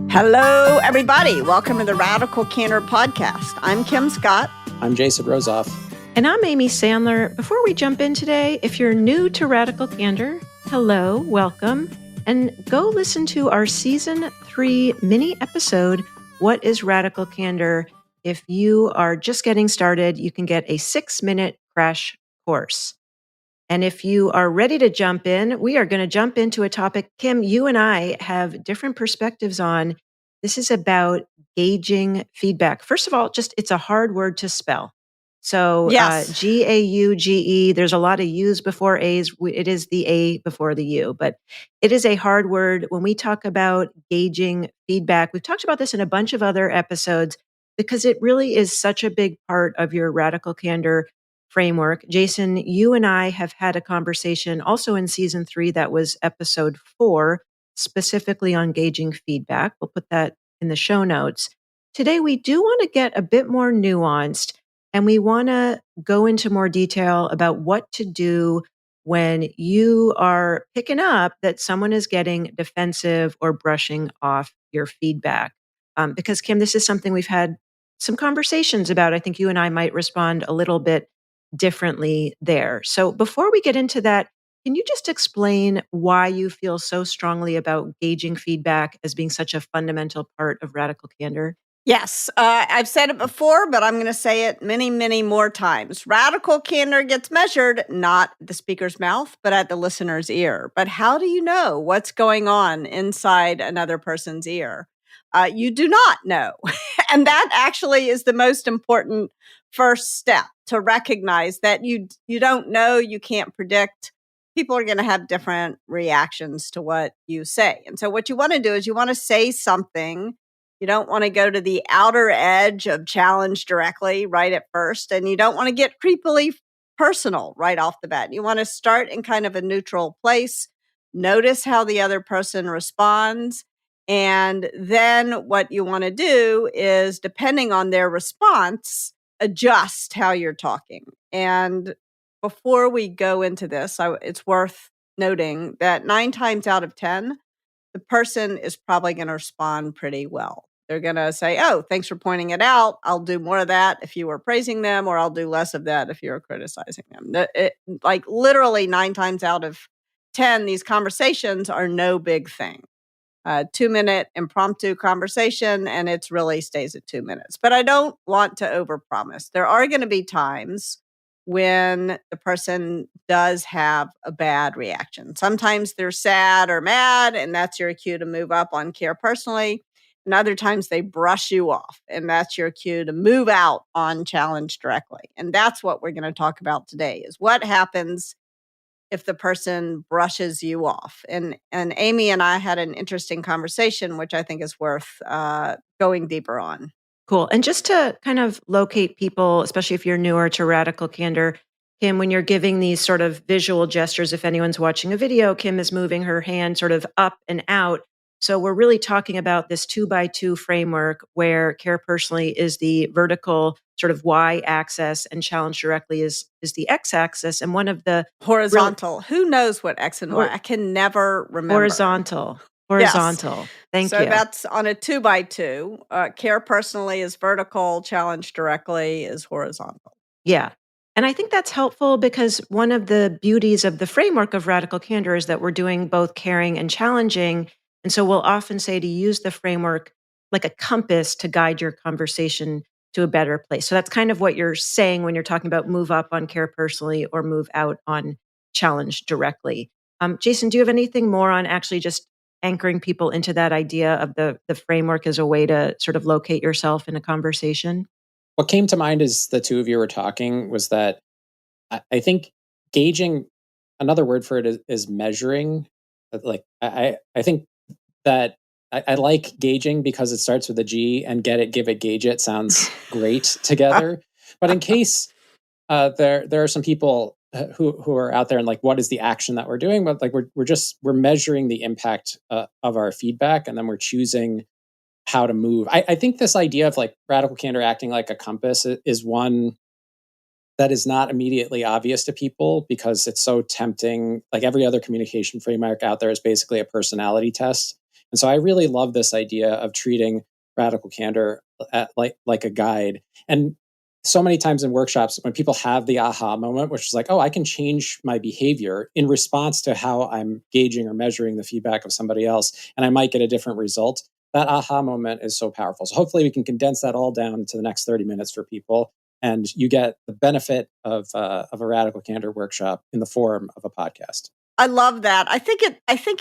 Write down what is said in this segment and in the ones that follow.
Hello, everybody. Welcome to the Radical Candor podcast. I'm Kim Scott. I'm Jason Rosoff. And I'm Amy Sandler. Before we jump in today, if you're new to Radical Candor, hello, welcome, and go listen to our Season 3 mini episode, What is Radical Candor? If you are just getting started, you can get a 6-minute crash course. And if you are ready to jump in, we are going to jump into a topic, Kim, you and I have different perspectives on. This is about gauging feedback. First of all, it's a hard word to spell. So Yes. G-A-U-G-E, there's a lot of U's before A's. It is the A before the U, but it is a hard word. When we talk about gauging feedback, we've talked about this in a bunch of other episodes because it really is such a big part of your Radical Candor framework. Jason, you and I have had a conversation also in Season 3, that was episode 4, specifically on gauging feedback. We'll put that in the show notes. Today, we do want to get a bit more nuanced, and we want to go into more detail about what to do when you are picking up that someone is getting defensive or brushing off your feedback. Because, Kim, this is something we've had some conversations about. I think you and I might respond a little bit differently there. So before we get into that, can you just explain why you feel so strongly about gauging feedback as being such a fundamental part of Radical Candor? Yes. I've said it before, but I'm going to say it many, many more times. Radical candor gets measured not at the speaker's mouth, but at the listener's ear. But how do you know what's going on inside another person's ear? You do not know. And that actually is the most important first step, to recognize that you don't know, you can't predict. People are going to have different reactions to what you say. And so what you want to do is you want to say something. You don't want to go to the outer edge of challenge directly right at first. And you don't want to get creepily personal right off the bat. You want to start in kind of a neutral place. Notice how the other person responds. And then what you want to do is, depending on their response, adjust how you're talking. And before we go into this, it's worth noting that 9 times out of 10, the person is probably going to respond pretty well. They're going to say, oh, thanks for pointing it out. I'll do more of that if you were praising them, or I'll do less of that if you were criticizing them. Like literally 9 times out of 10, these conversations are no big thing. 2-minute impromptu conversation, and it really stays at 2 minutes. But I don't want to overpromise. There are going to be times when the person does have a bad reaction. Sometimes they're sad or mad, and that's your cue to move up on care personally. And other times they brush you off, and that's your cue to move out on challenge directly. And that's what we're going to talk about today, is what happens if the person brushes you off. And Amy and I had an interesting conversation, which I think is worth going deeper on. Cool. And just to kind of locate people, especially if you're newer to Radical Candor, Kim, when you're giving these sort of visual gestures, if anyone's watching a video, Kim is moving her hand sort of up and out. So we're really talking about this 2x2 framework, where care personally is the vertical sort of y-axis and challenge directly is the x-axis. And one of the horizontal. Who knows what x and y? I can never remember. Horizontal. Yes. Thank you. So that's on a 2x2. Care personally is vertical. Challenge directly is horizontal. Yeah. And I think that's helpful because one of the beauties of the framework of Radical Candor is that we're doing both caring and challenging. And so we'll often say to use the framework like a compass to guide your conversation to a better place. So that's kind of what you're saying when you're talking about move up on care personally or move out on challenge directly. Jason, do you have anything more on actually just anchoring people into that idea of the framework as a way to sort of locate yourself in a conversation? What came to mind as the two of you were talking was that I think gauging, another word for it is measuring. Like I think that I like gauging because it starts with a G, and get it, give it, gauge it sounds great together. But in case there are some people who are out there and like, what is the action that we're doing? But like we're measuring the impact of our feedback, and then we're choosing how to move. I think this idea of like Radical Candor acting like a compass is one that is not immediately obvious to people because it's so tempting. Like every other communication framework out there is basically a personality test. And so I really love this idea of treating radical candor like a guide. And so many times in workshops, when people have the aha moment, which is like, oh, I can change my behavior in response to how I'm gauging or measuring the feedback of somebody else, and I might get a different result. That aha moment is so powerful. So hopefully we can condense that all down to the next 30 minutes for people, and you get the benefit of a radical candor workshop in the form of a podcast. I love that. I think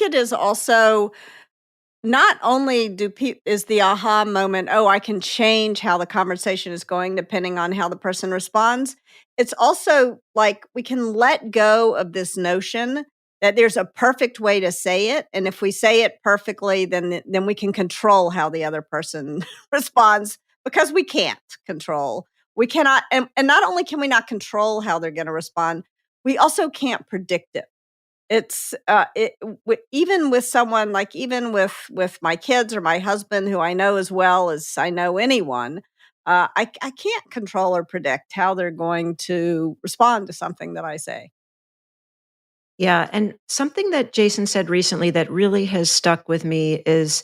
it is also not only is the aha moment, oh, I can change how the conversation is going depending on how the person responds. It's also like we can let go of this notion that there's a perfect way to say it, and if we say it perfectly, then we can control how the other person responds, because we can't control. We cannot, and not only can we not control how they're going to respond, we also can't predict it. It's even with someone, like even with my kids or my husband, who I know as well as I know anyone, I can't control or predict how they're going to respond to something that I say. Yeah. And something that Jason said recently that really has stuck with me is,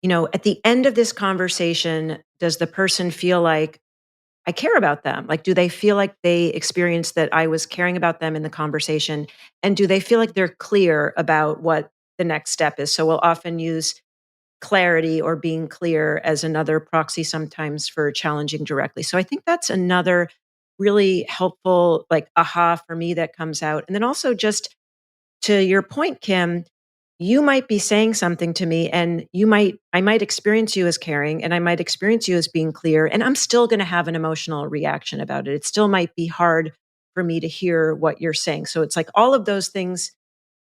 at the end of this conversation, does the person feel like I care about them? Like, do they feel like they experienced that I was caring about them in the conversation? And do they feel like they're clear about what the next step is? So we'll often use clarity or being clear as another proxy sometimes for challenging directly. So I think that's another really helpful, like, aha for me that comes out. And then also, just to your point, Kim, you might be saying something to me, and I might experience you as caring, and I might experience you as being clear, and I'm still going to have an emotional reaction about it. It still might be hard for me to hear what you're saying. So it's like all of those things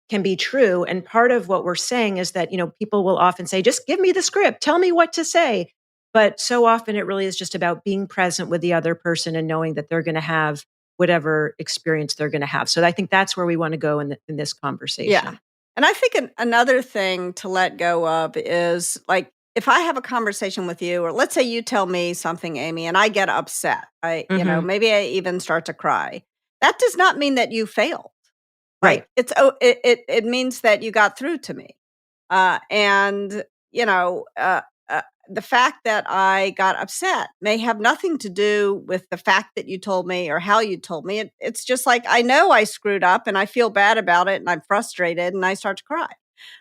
can be true. And part of what we're saying is that, people will often say, just give me the script, tell me what to say. But so often it really is just about being present with the other person and knowing that they're going to have whatever experience they're going to have. So I think that's where we want to go in this conversation. Yeah. And I think another thing to let go of is, like, if I have a conversation with you, or let's say you tell me something, Amy, and I get upset, Mhm. maybe I even start to cry. That does not mean that you failed. Right. Like, it means that you got through to me. And, you know, the fact that I got upset may have nothing to do with the fact that you told me or how you told me. It's just like, I know I screwed up and I feel bad about it and I'm frustrated and I start to cry.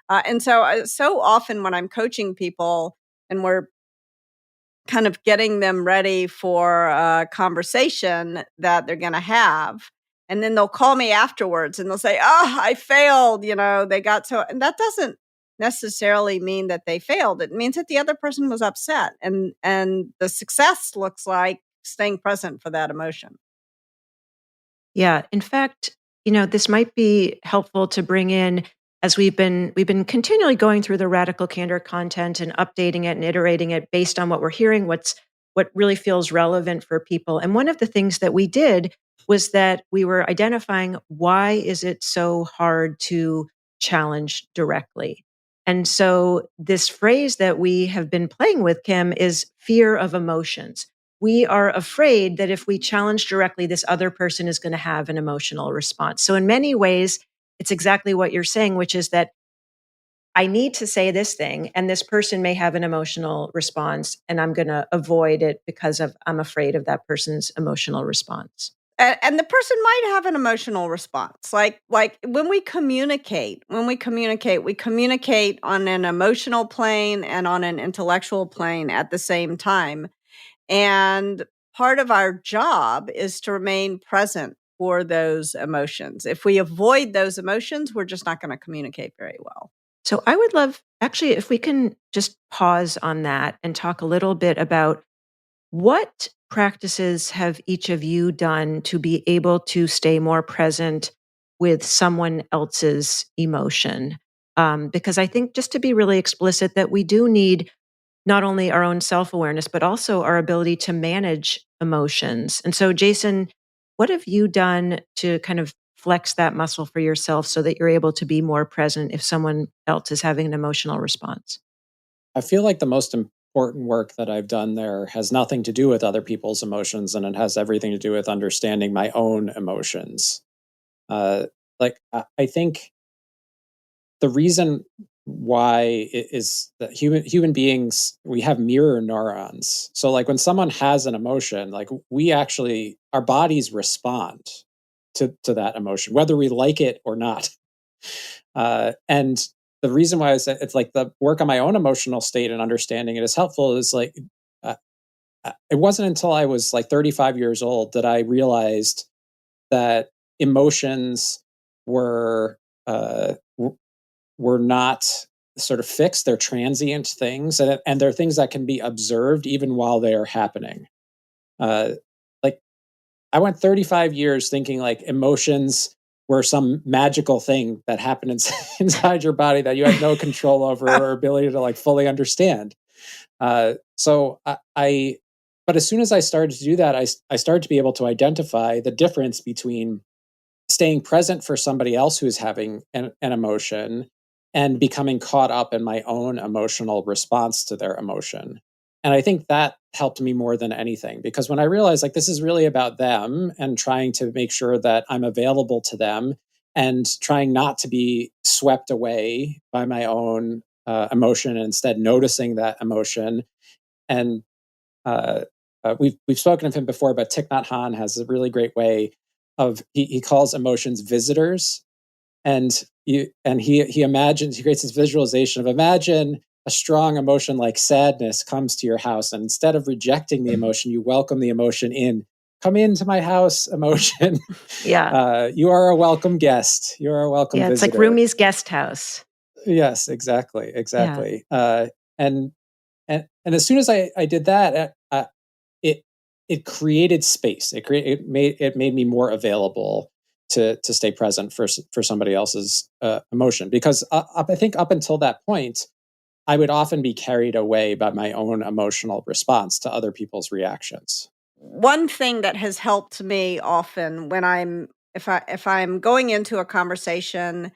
And so often when I'm coaching people and we're kind of getting them ready for a conversation that they're going to have, and then they'll call me afterwards and they'll say, "Oh, I failed." They got so, and that doesn't necessarily mean that they failed. It means that the other person was upset, and the success looks like staying present for that emotion. Yeah. In fact, this might be helpful to bring in, as we've been continually going through the radical candor content and updating it and iterating it based on what we're hearing, what really feels relevant for people. And one of the things that we did was that we were identifying, why is it so hard to challenge directly? And so this phrase that we have been playing with, Kim, is fear of emotions. We are afraid that if we challenge directly, this other person is going to have an emotional response. So, in many ways, it's exactly what you're saying, which is that I need to say this thing, and this person may have an emotional response, and I'm going to avoid it because I'm afraid of that person's emotional response. And the person might have an emotional response. Like we communicate on an emotional plane and on an intellectual plane at the same time. And part of our job is to remain present for those emotions. If we avoid those emotions, we're just not going to communicate very well. So, I would love, actually, if we can just pause on that and talk a little bit about what practices have each of you done to be able to stay more present with someone else's emotion? Because I think, just to be really explicit, that we do need not only our own self awareness, but also our ability to manage emotions. And so, Jason, what have you done to kind of flex that muscle for yourself so that you're able to be more present if someone else is having an emotional response? I feel like the most important work that I've done there has nothing to do with other people's emotions, and it has everything to do with understanding my own emotions. Uh, I think the reason why it is that human beings, we have mirror neurons. So like when someone has an emotion, like we actually, our bodies respond to that emotion, whether we like it or not. And the reason why it's like the work on my own emotional state and understanding it is helpful is like, uh, it wasn't until I was like 35 years old that I realized that emotions were were not sort of fixed. They're transient things, and they're things that can be observed even while they are happening. Uh, like I went 35 years thinking like emotions were some magical thing that happened inside your body that you had no control over or ability to like fully understand. So but as soon as I started to do that, I started to be able to identify the difference between staying present for somebody else who's having an emotion and becoming caught up in my own emotional response to their emotion. And I think that helped me more than anything, because when I realized like this is really about them and trying to make sure that I'm available to them and trying not to be swept away by my own emotion and instead noticing that emotion. And uh, we've spoken of him before, but Thich Nhat Hanh has a really great way of he calls emotions visitors, and he creates this visualization of, imagine a strong emotion like sadness comes to your house, and instead of rejecting the emotion, you welcome the emotion in. Come into my house, emotion. Yeah. You are a welcome guest. You are a welcome Yeah. It's like visitor. Rumi's guest house. Yes, exactly, Yeah. exactly. And and as soon as I did that, it it created space. It made me more available to stay present for somebody else's emotion, because I think up until that point, I would often be carried away by my own emotional response to other people's reactions. One thing that has helped me often when if I'm going into a conversation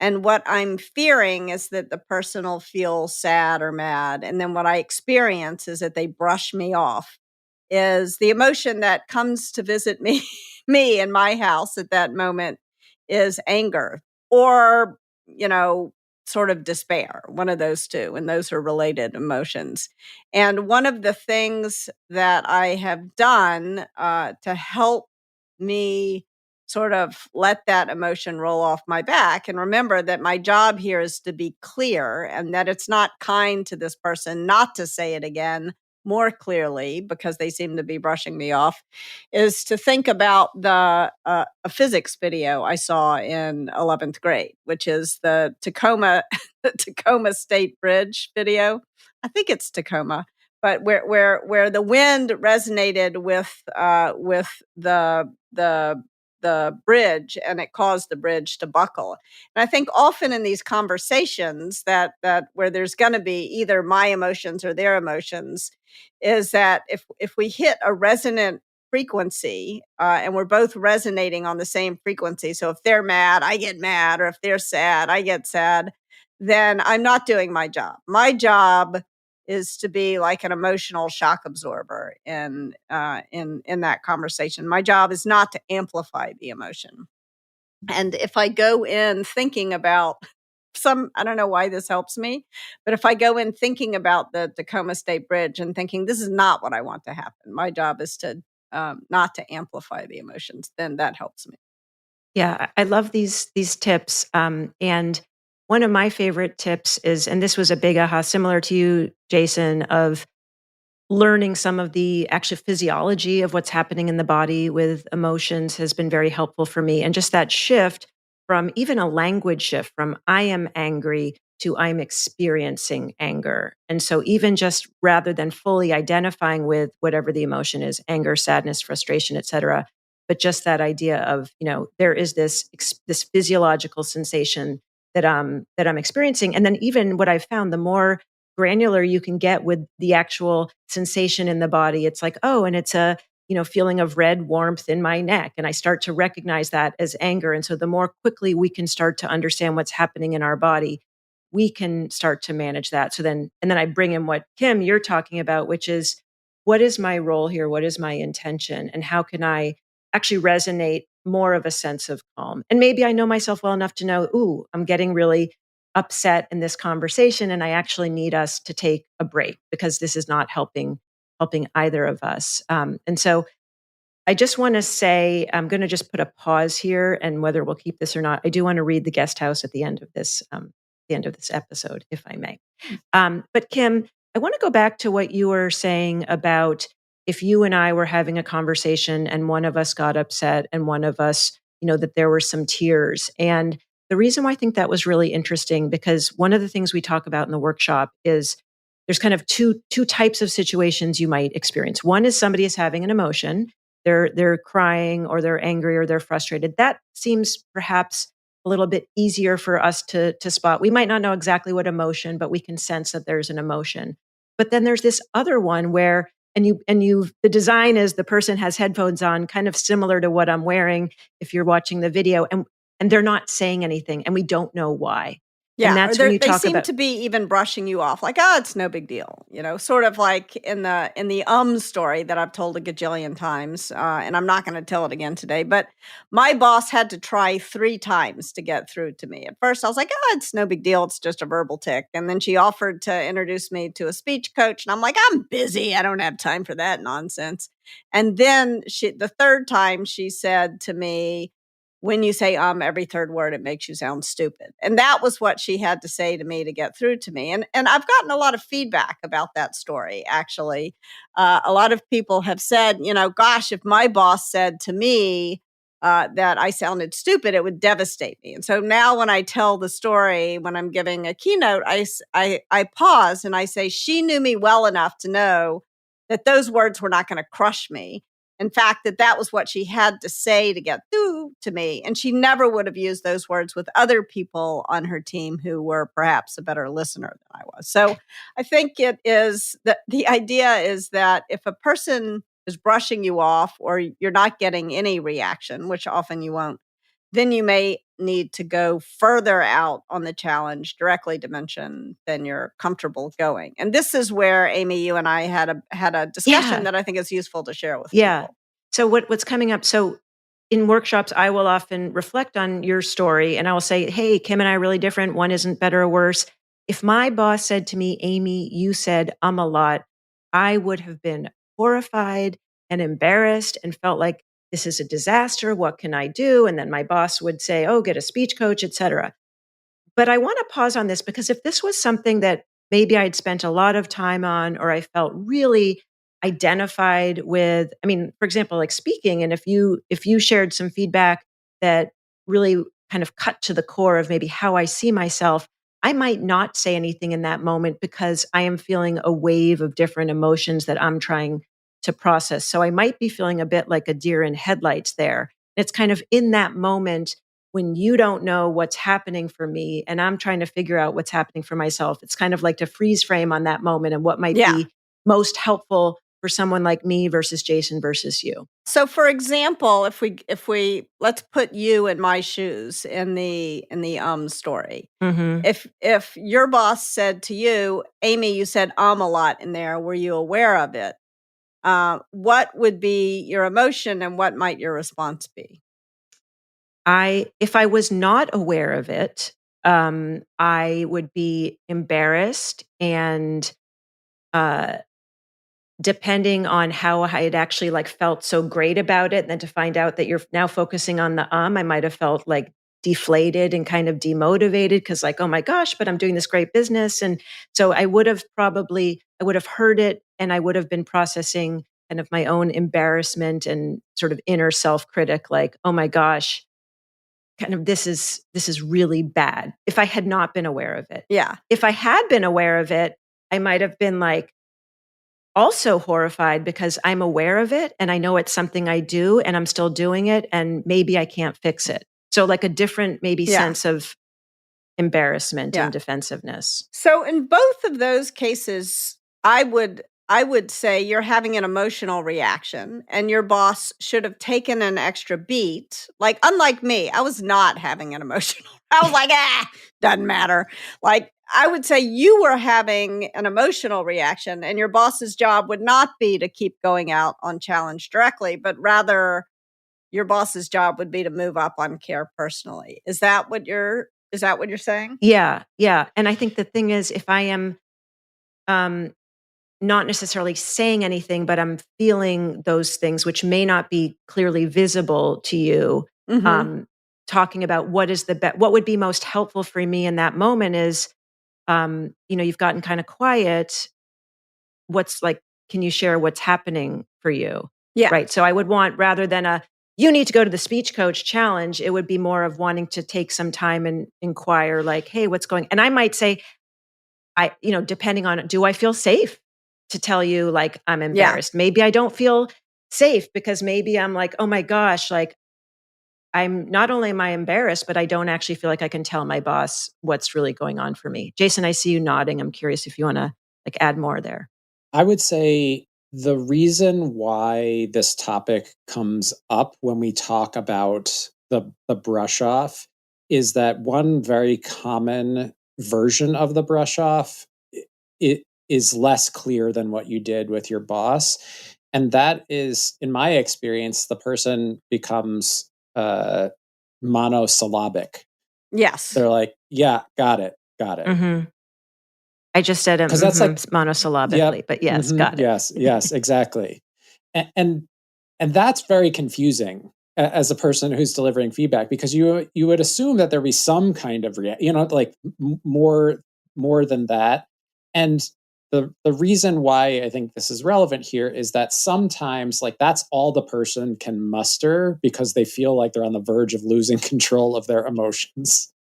and what I'm fearing is that the person will feel sad or mad, and then what I experience is that they brush me off, is the emotion that comes to visit me me in my house at that moment is anger or, you know, sort of despair, one of those two, and those are related emotions. And one of the things that I have done to help me sort of let that emotion roll off my back and remember that my job here is to be clear and that it's not kind to this person not to say it again more clearly because they seem to be brushing me off, is to think about a physics video I saw in 11th grade, which is the Tacoma the Tacoma State Bridge video. I think it's Tacoma, but where the wind resonated with the bridge and it caused the bridge to buckle. And I think often in these conversations that where there's going to be either my emotions or their emotions, is that if we hit a resonant frequency and we're both resonating on the same frequency, so if they're mad I get mad, or if they're sad I get sad, then I'm not doing my job. My job is to be like an emotional shock absorber in that conversation. My job is not to amplify the emotion. And if I go in thinking about I don't know why this helps me, but if I go in thinking about the Tacoma State Bridge and thinking this is not what I want to happen, my job is to not to amplify the emotions, then that helps me. Yeah, I love these tips. And one of my favorite tips is, and this was a big aha, similar to you, Jason, of learning some of the actual physiology of what's happening in the body with emotions has been very helpful for me. And just that shift from even a language shift from I am angry to I'm experiencing anger. And so even just rather than fully identifying with whatever the emotion is, anger, sadness, frustration, etc., but just that idea of, there is this physiological sensation that I'm experiencing. And then even what I've found, the more granular you can get with the actual sensation in the body. It's like, oh, and it's a, feeling of red warmth in my neck. And I start to recognize that as anger. And so the more quickly we can start to understand what's happening in our body, we can start to manage that. And then I bring in what Kim, you're talking about, which is what is my role here? What is my intention? And how can I actually resonate more of a sense of calm? And maybe I know myself well enough to know, ooh, I'm getting really upset in this conversation, and I actually need us to take a break because this is not helping either of us. And so I just want to say, I'm going to just put a pause here, and whether we'll keep this or not, I do want to read the guest house at the end of this episode, if I may. But Kim, I want to go back to what you were saying about if you and I were having a conversation and one of us got upset and one of us, that there were some tears. And the reason why I think that was really interesting, because one of the things we talk about in the workshop is there's kind of two types of situations you might experience. One is somebody is having an emotion. They're crying or they're angry or they're frustrated. That seems perhaps a little bit easier for us to spot. We might not know exactly what emotion, but we can sense that there's an emotion. But then there's this other one where the design is the person has headphones on, kind of similar to what I'm wearing if you're watching the video, and they're not saying anything, and we don't know why. Yeah, and that's or when you they talk seem about to be even brushing you off, like, "Oh, it's no big deal," sort of like in the story that I've told a gajillion times, and I'm not gonna tell it again today, but my boss had to try 3 times to get through to me. At first, I was like, "Oh, it's no big deal, it's just a verbal tick," and then she offered to introduce me to a speech coach, and I'm like, "I'm busy, I don't have time for that nonsense." And then the 3rd time, she said to me, when you say every third word, it makes you sound stupid. And that was what she had to say to me to get through to me. And I've gotten a lot of feedback about that story, actually. A lot of people have said, gosh, if my boss said to me that I sounded stupid, it would devastate me. And so now when I tell the story, when I'm giving a keynote, I pause and I say, she knew me well enough to know that those words were not going to crush me. In fact, that was what she had to say to get through to me. And she never would have used those words with other people on her team who were perhaps a better listener than I was. So I think it is that the idea is that if a person is brushing you off or you're not getting any reaction, which often you won't, then you may need to go further out on the challenge directly dimension than you're comfortable going. And this is where, Amy, you and I had a discussion that I think is useful to share with people. So what's coming up? So in workshops, I will often reflect on your story and I will say, hey, Kim and I are really different. One isn't better or worse. If my boss said to me, Amy, you said a lot, I would have been horrified and embarrassed and felt like this is a disaster. What can I do? And then my boss would say, oh, get a speech coach, etc. But I want to pause on this because if this was something that maybe I'd spent a lot of time on or I felt really identified with, I mean, for example, like speaking, and if you shared some feedback that really kind of cut to the core of maybe how I see myself, I might not say anything in that moment because I am feeling a wave of different emotions that I'm trying to process. So I might be feeling a bit like a deer in headlights there. It's kind of in that moment when you don't know what's happening for me and I'm trying to figure out what's happening for myself. It's kind of like to freeze frame on that moment and what might be most helpful for someone like me versus Jason versus you. So for example, if we let's put you in my shoes in the story. Mm-hmm. If your boss said to you, Amy, you said a lot in there, were you aware of it? What would be your emotion and what might your response be? If I was not aware of it, I would be embarrassed and depending on how I had actually like felt so great about it, and then to find out that you're now focusing on the I might have felt like deflated and kind of demotivated because like, oh my gosh, but I'm doing this great business. And so I would have heard it and I would have been processing kind of my own embarrassment and sort of inner self-critic, like, oh my gosh, kind of this is really bad if I had not been aware of it. Yeah. If I had been aware of it, I might have been like also horrified because I'm aware of it and I know it's something I do and I'm still doing it and maybe I can't fix it. So like a different maybe sense of embarrassment and defensiveness. So in both of those cases, I would say you're having an emotional reaction and your boss should have taken an extra beat. Like, unlike me, I was not having an emotional. I was like, doesn't matter. Like, I would say you were having an emotional reaction and your boss's job would not be to keep going out on challenge directly, but rather your boss's job would be to move up on care personally. Is that Is that what you're saying? Yeah. And I think the thing is, if I am not necessarily saying anything, but I'm feeling those things, which may not be clearly visible to you, Mm-hmm. talking about what would be most helpful for me in that moment is, you've gotten kind of quiet. What's like, can you share what's happening for you? Yeah. Right. So I would want, rather than you need to go to the speech coach challenge, it would be more of wanting to take some time and inquire, like, hey, what's going, and I might say, depending on, do I feel safe to tell you, like, I'm Yeah. embarrassed? Maybe I don't feel safe because maybe I'm like, oh my gosh, like, I'm not only am I embarrassed, but I don't actually feel like I can tell my boss what's really going on for me. Jason, I see you nodding. I'm curious if you want to like add more there. I would say the reason why this topic comes up when we talk about the brush off is that one very common version of the brush off, it is less clear than what you did with your boss. And that is, in my experience, the person becomes monosyllabic. Yes. They're like, yeah, got it. Mm-hmm. I just said Because that's like, monosyllabically, but yes, got it. yes, exactly. And that's very confusing as a person who's delivering feedback, because you would assume that there'd be some kind of like more than that. And the reason why I think this is relevant here is that sometimes, like, that's all the person can muster because they feel like they're on the verge of losing control of their emotions.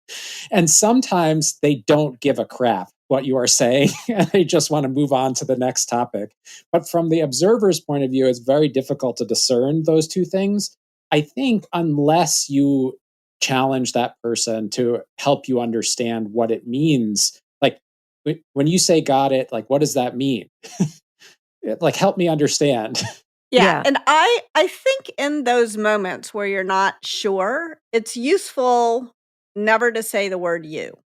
And sometimes they don't give a crap what you are saying and they just want to move on to the next topic. But from the observer's point of view, it's very difficult to discern those two things. I think unless you challenge that person to help you understand what it means, like when you say got it, like, what does that mean? Like, help me understand. Yeah. Yeah. And I think in those moments where you're not sure, it's useful never to say the word you.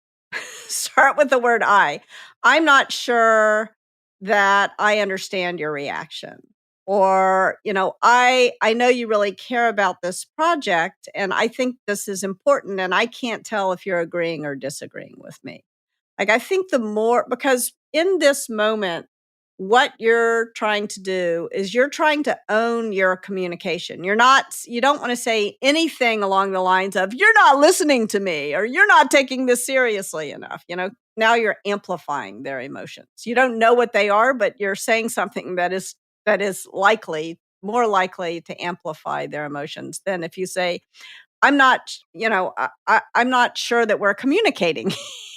Start with the word I. I'm not sure that I understand your reaction. Or, I know you really care about this project and I think this is important and I can't tell if you're agreeing or disagreeing with me. Like, I think the more, because in this moment, what you're trying to do is you're trying to own your communication. You don't want to say anything along the lines of, you're not listening to me or you're not taking this seriously enough. Now you're amplifying their emotions. You don't know what they are, but you're saying something that is more likely to amplify their emotions than if you say, I'm not, I'm not sure that we're communicating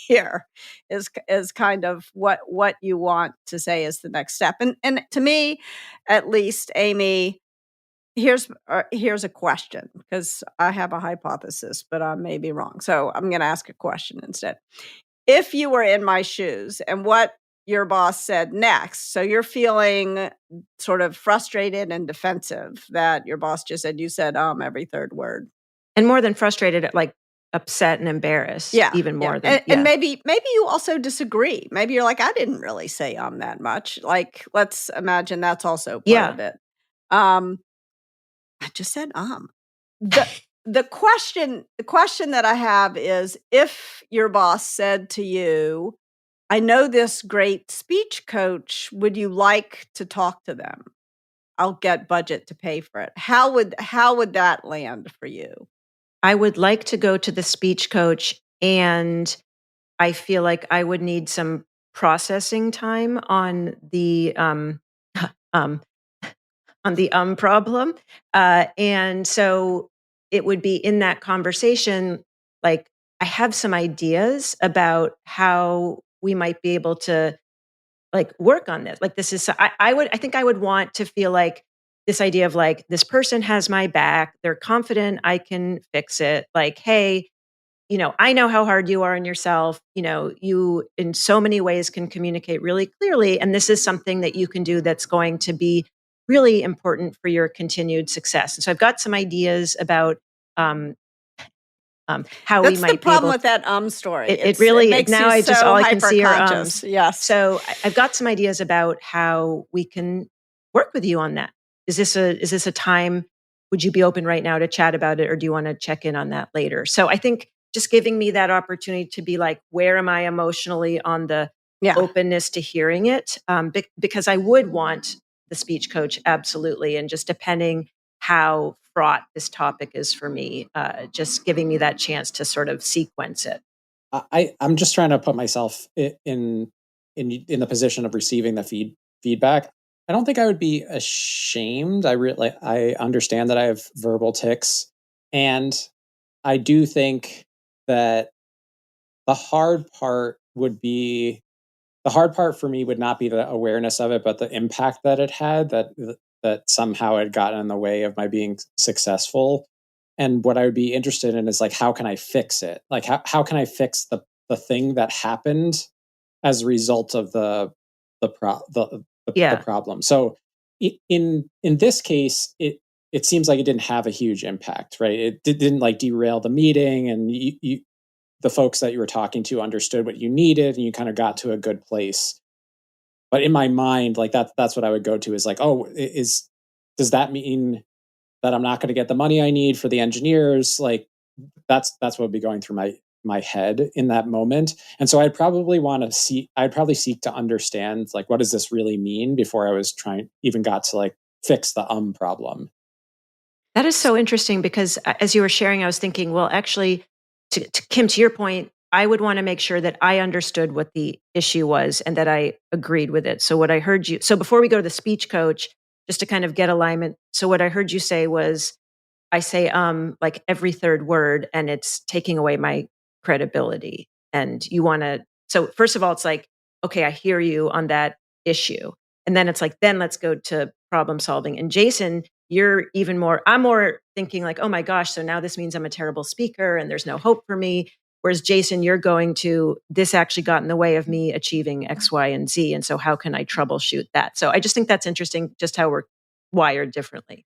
here is kind of what you want to say is the next step. And to me, at least, Amy, here's a question, because I have a hypothesis, but I may be wrong. So I'm going to ask a question instead. If you were in my shoes and what your boss said next, so you're feeling sort of frustrated and defensive that your boss just said, you said every third word. And more than frustrated, like upset and embarrassed, even more than, and maybe you also disagree. Maybe you're like, I didn't really say that much. Like, let's imagine that's also part of it. I just said the question that I have is, if your boss said to you, I know this great speech coach, would you like to talk to them? I'll get budget to pay for it. How would that land for you? I would like to go to the speech coach, and I feel like I would need some processing time on the um problem. And so it would be in that conversation, like, I have some ideas about how we might be able to like work on this. Like, this is, I think I would want to feel like this idea of like, this person has my back. They're confident I can fix it. Like, hey, I know how hard you are on yourself. You in so many ways can communicate really clearly. And this is something that you can do that's going to be really important for your continued success. And so I've got some ideas about um, how we That's the might be problem able with that story. it really makes now you I just so all I can see are hyper-conscious. Yes. So I've got some ideas about how we can work with you on that. Is this a time? Would you be open right now to chat about it, or do you want to check in on that later? So I think just giving me that opportunity to be like, where am I emotionally on the openness to hearing it? Because I would want the speech coach, absolutely. And just depending how fraught this topic is for me, just giving me that chance to sort of sequence it. I'm just trying to put myself in the position of receiving the feedback. I don't think I would be ashamed. I understand that I have verbal tics, and I do think that the hard part for me would not be the awareness of it, but the impact that it had, that somehow had gotten in the way of my being successful. And what I would be interested in is like, how can I fix it? Like, how can I fix the thing that happened as a result of the problem? So in this case, it seems like it didn't have a huge impact, right? It didn't like derail the meeting, and the folks that you were talking to understood what you needed, and you kind of got to a good place. But in my mind, like that's what I would go to is like, oh, does that mean that I'm not going to get the money I need for the engineers? Like that's what would be going through my head in that moment. And so I'd probably seek to understand like, what does this really mean before I was even got to like fix the problem. That is so interesting because as you were sharing, I was thinking, well, actually, to Kim, to your point, I would want to make sure that I understood what the issue was and that I agreed with it. So what I heard so before we go to the speech coach, just to kind of get alignment. So what I heard you say was, I say like every third word, and it's taking away my credibility. And you want to, so first of all, it's like, okay, I hear you on that issue. And then it's like, then let's go to problem solving. And Jason, I'm more thinking like, oh my gosh, so now this means I'm a terrible speaker and there's no hope for me. Whereas Jason, you're going to, this actually got in the way of me achieving X, Y, and Z. And so how can I troubleshoot that? So I just think that's interesting, just how we're wired differently.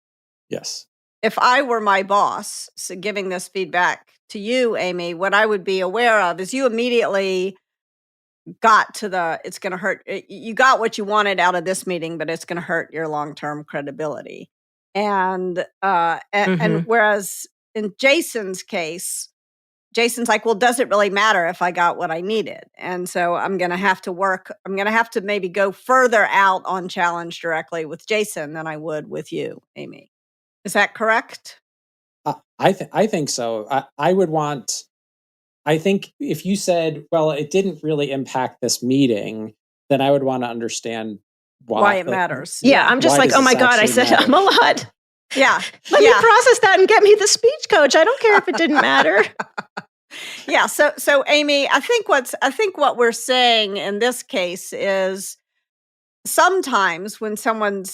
Yes. If I were my boss, so giving this feedback to you, Amy, what I would be aware of is you immediately got to it's going to hurt. You got what you wanted out of this meeting, but it's going to hurt your long-term credibility. And whereas in Jason's case, Jason's like, well, does it really matter if I got what I needed? And so I'm going to have to maybe go further out on challenge directly with Jason than I would with you, Amy. Is that correct? I think so. I think if you said, well, it didn't really impact this meeting, then I would want to understand why it matters. Yeah, I'm just like, oh my God, I said matter? I'm a lot. Yeah. Let me process that and get me the speech coach. I don't care if it didn't matter. Yeah. So Amy, I think what we're saying in this case is sometimes when someone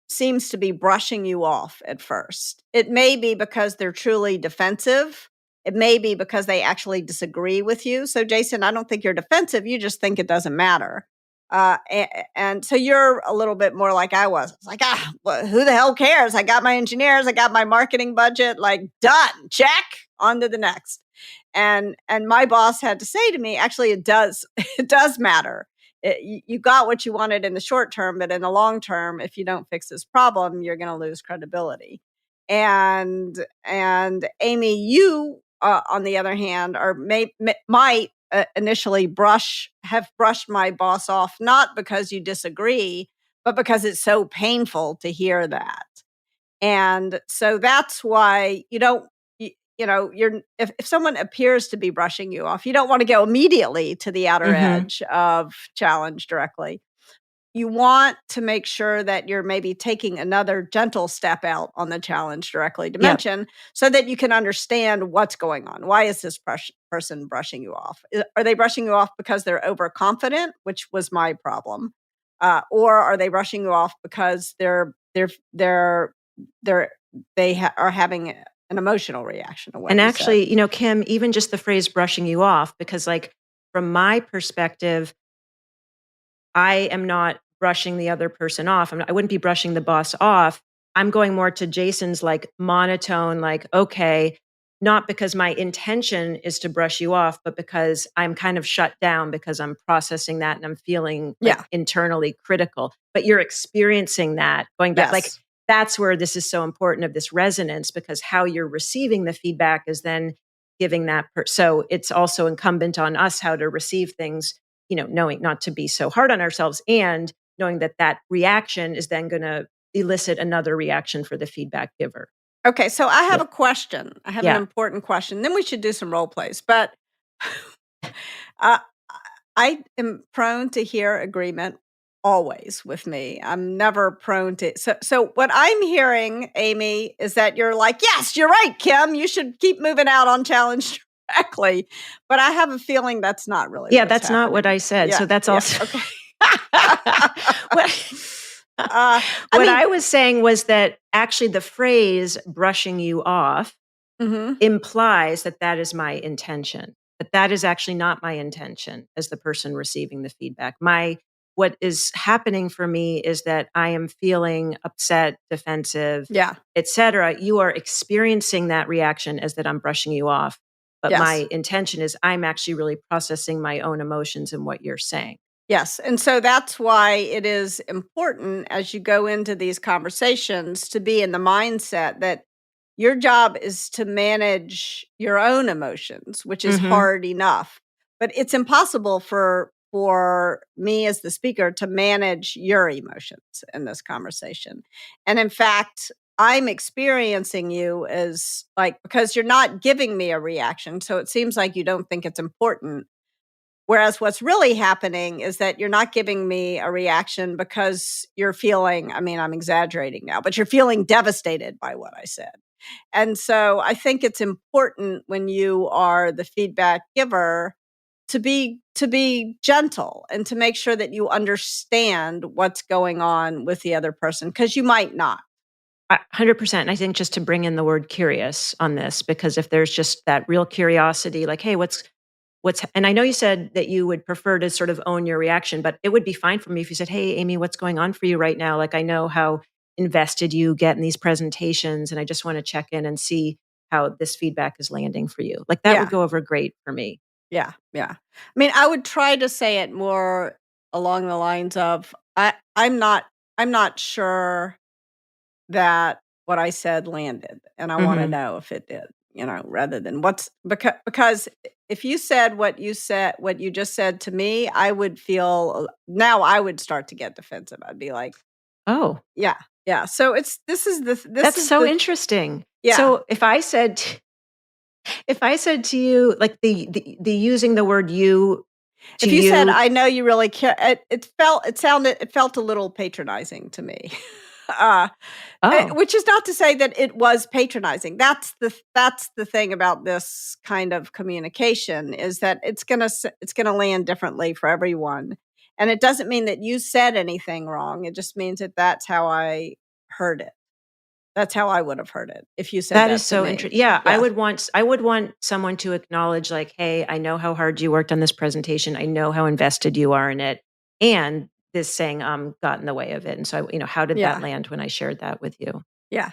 seems to be brushing you off at first, it may be because they're truly defensive. It may be because they actually disagree with you. So Jason, I don't think you're defensive. You just think it doesn't matter. And so you're a little bit more like I was. It's like, well, who the hell cares? I got my engineers. I got my marketing budget. Like, done. Check. On to the next. And my boss had to say to me, actually, it does matter. You got what you wanted in the short term, but in the long term, if you don't fix this problem, you're going to lose credibility. And Amy, you on the other hand, might initially have brushed my boss off, not because you disagree, but because it's so painful to hear that. And so that's why you don't. If someone appears to be brushing you off, you don't want to go immediately to the outer edge of challenge directly. You want to make sure that you're maybe taking another gentle step out on the challenge directly dimension so that you can understand what's going on. Why is this person brushing you off? Are they brushing you off because they're overconfident, which was my problem? Or are they brushing you off because they are having an emotional reaction to what and you actually, said. Kim, even just the phrase brushing you off, because like from my perspective, I am not brushing the other person off. I wouldn't be brushing the boss off. I'm going more to Jason's like monotone, like, okay, not because my intention is to brush you off, but because I'm kind of shut down because I'm processing that and I'm feeling like internally critical. But you're experiencing that going back, like that's where this is so important of this resonance, because how you're receiving the feedback is then giving that. So it's also incumbent on us how to receive things, knowing not to be so hard on ourselves and knowing that that reaction is then going to elicit another reaction for the feedback giver. Okay, so I have Yep. a question. I have an important question. Then we should do some role plays. But I am prone to hear agreement always with me. I'm never prone to. So what I'm hearing, Amy, is that you're like, yes, you're right, Kim. You should keep moving out on challenge directly. But I have a feeling that's not really. Yeah, what's that's not what happening. I said. Yeah, So that's also okay. What I was saying was that actually the phrase brushing you off implies that that is my intention, but that is actually not my intention as the person receiving the feedback. What is happening for me is that I am feeling upset, defensive, etc. You are experiencing that reaction as that I'm brushing you off. But my intention is I'm actually really processing my own emotions and what you're saying. Yes. And so that's why it is important as you go into these conversations to be in the mindset that your job is to manage your own emotions, which is hard enough. But it's impossible for me as the speaker to manage your emotions in this conversation. And in fact, I'm experiencing you as because you're not giving me a reaction. So it seems like you don't think it's important. Whereas what's really happening is that you're not giving me a reaction because you're feeling, I'm exaggerating now, but you're feeling devastated by what I said. And so I think it's important when you are the feedback giver to be gentle and to make sure that you understand what's going on with the other person, because you might not. 100%. And I think just to bring in the word curious on this, because if there's just that real curiosity, like, hey, and I know you said that you would prefer to sort of own your reaction, but it would be fine for me if you said, hey, Amy, what's going on for you right now? Like, I know how invested you get in these presentations, and I just want to check in and see how this feedback is landing for you. Like that would go over great for me. Yeah. I would try to say it more along the lines of, I'm not sure that what I said landed, and I want to know if it did, rather than because if you said what you just said to me, I would start to get defensive. I'd be like, oh, yeah. So that's so interesting. Yeah. So if I said to you, like the using the word you, if you said, I know you really care, it felt a little patronizing to me. Which is not to say that it was patronizing. That's the thing about this kind of communication, is that it's gonna land differently for everyone, and it doesn't mean that you said anything wrong. It just means that that's how I heard it. That's how I would have heard it if you said that. That is so interesting. Yeah, I would want someone to acknowledge, like, hey, I know how hard you worked on this presentation. I know how invested you are in it, and this saying got in the way of it. And so, how did that land when I shared that with you? Yeah.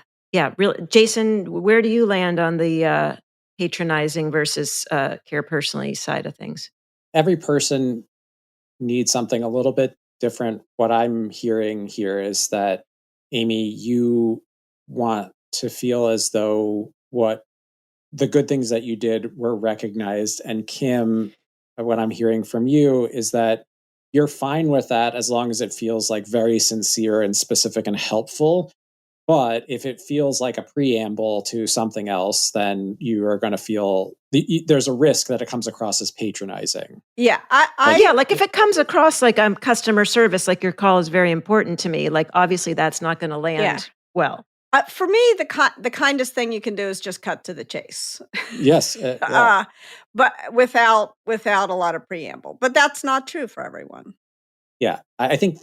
Really, Jason, where do you land on the patronizing versus care personally side of things? Every person needs something a little bit different. What I'm hearing here is that, Amy, you want to feel as though what the good things that you did were recognized. And Kim, what I'm hearing from you is that you're fine with that as long as it feels like very sincere and specific and helpful. But if it feels like a preamble to something else, then you are going to feel there's a risk that it comes across as patronizing. Yeah. Like if it comes across like I'm customer service, like your call is very important to me, like obviously that's not going to land well. For me, the kindest thing you can do is just cut to the chase. Yes. But without a lot of preamble. But that's not true for everyone. Yeah. I think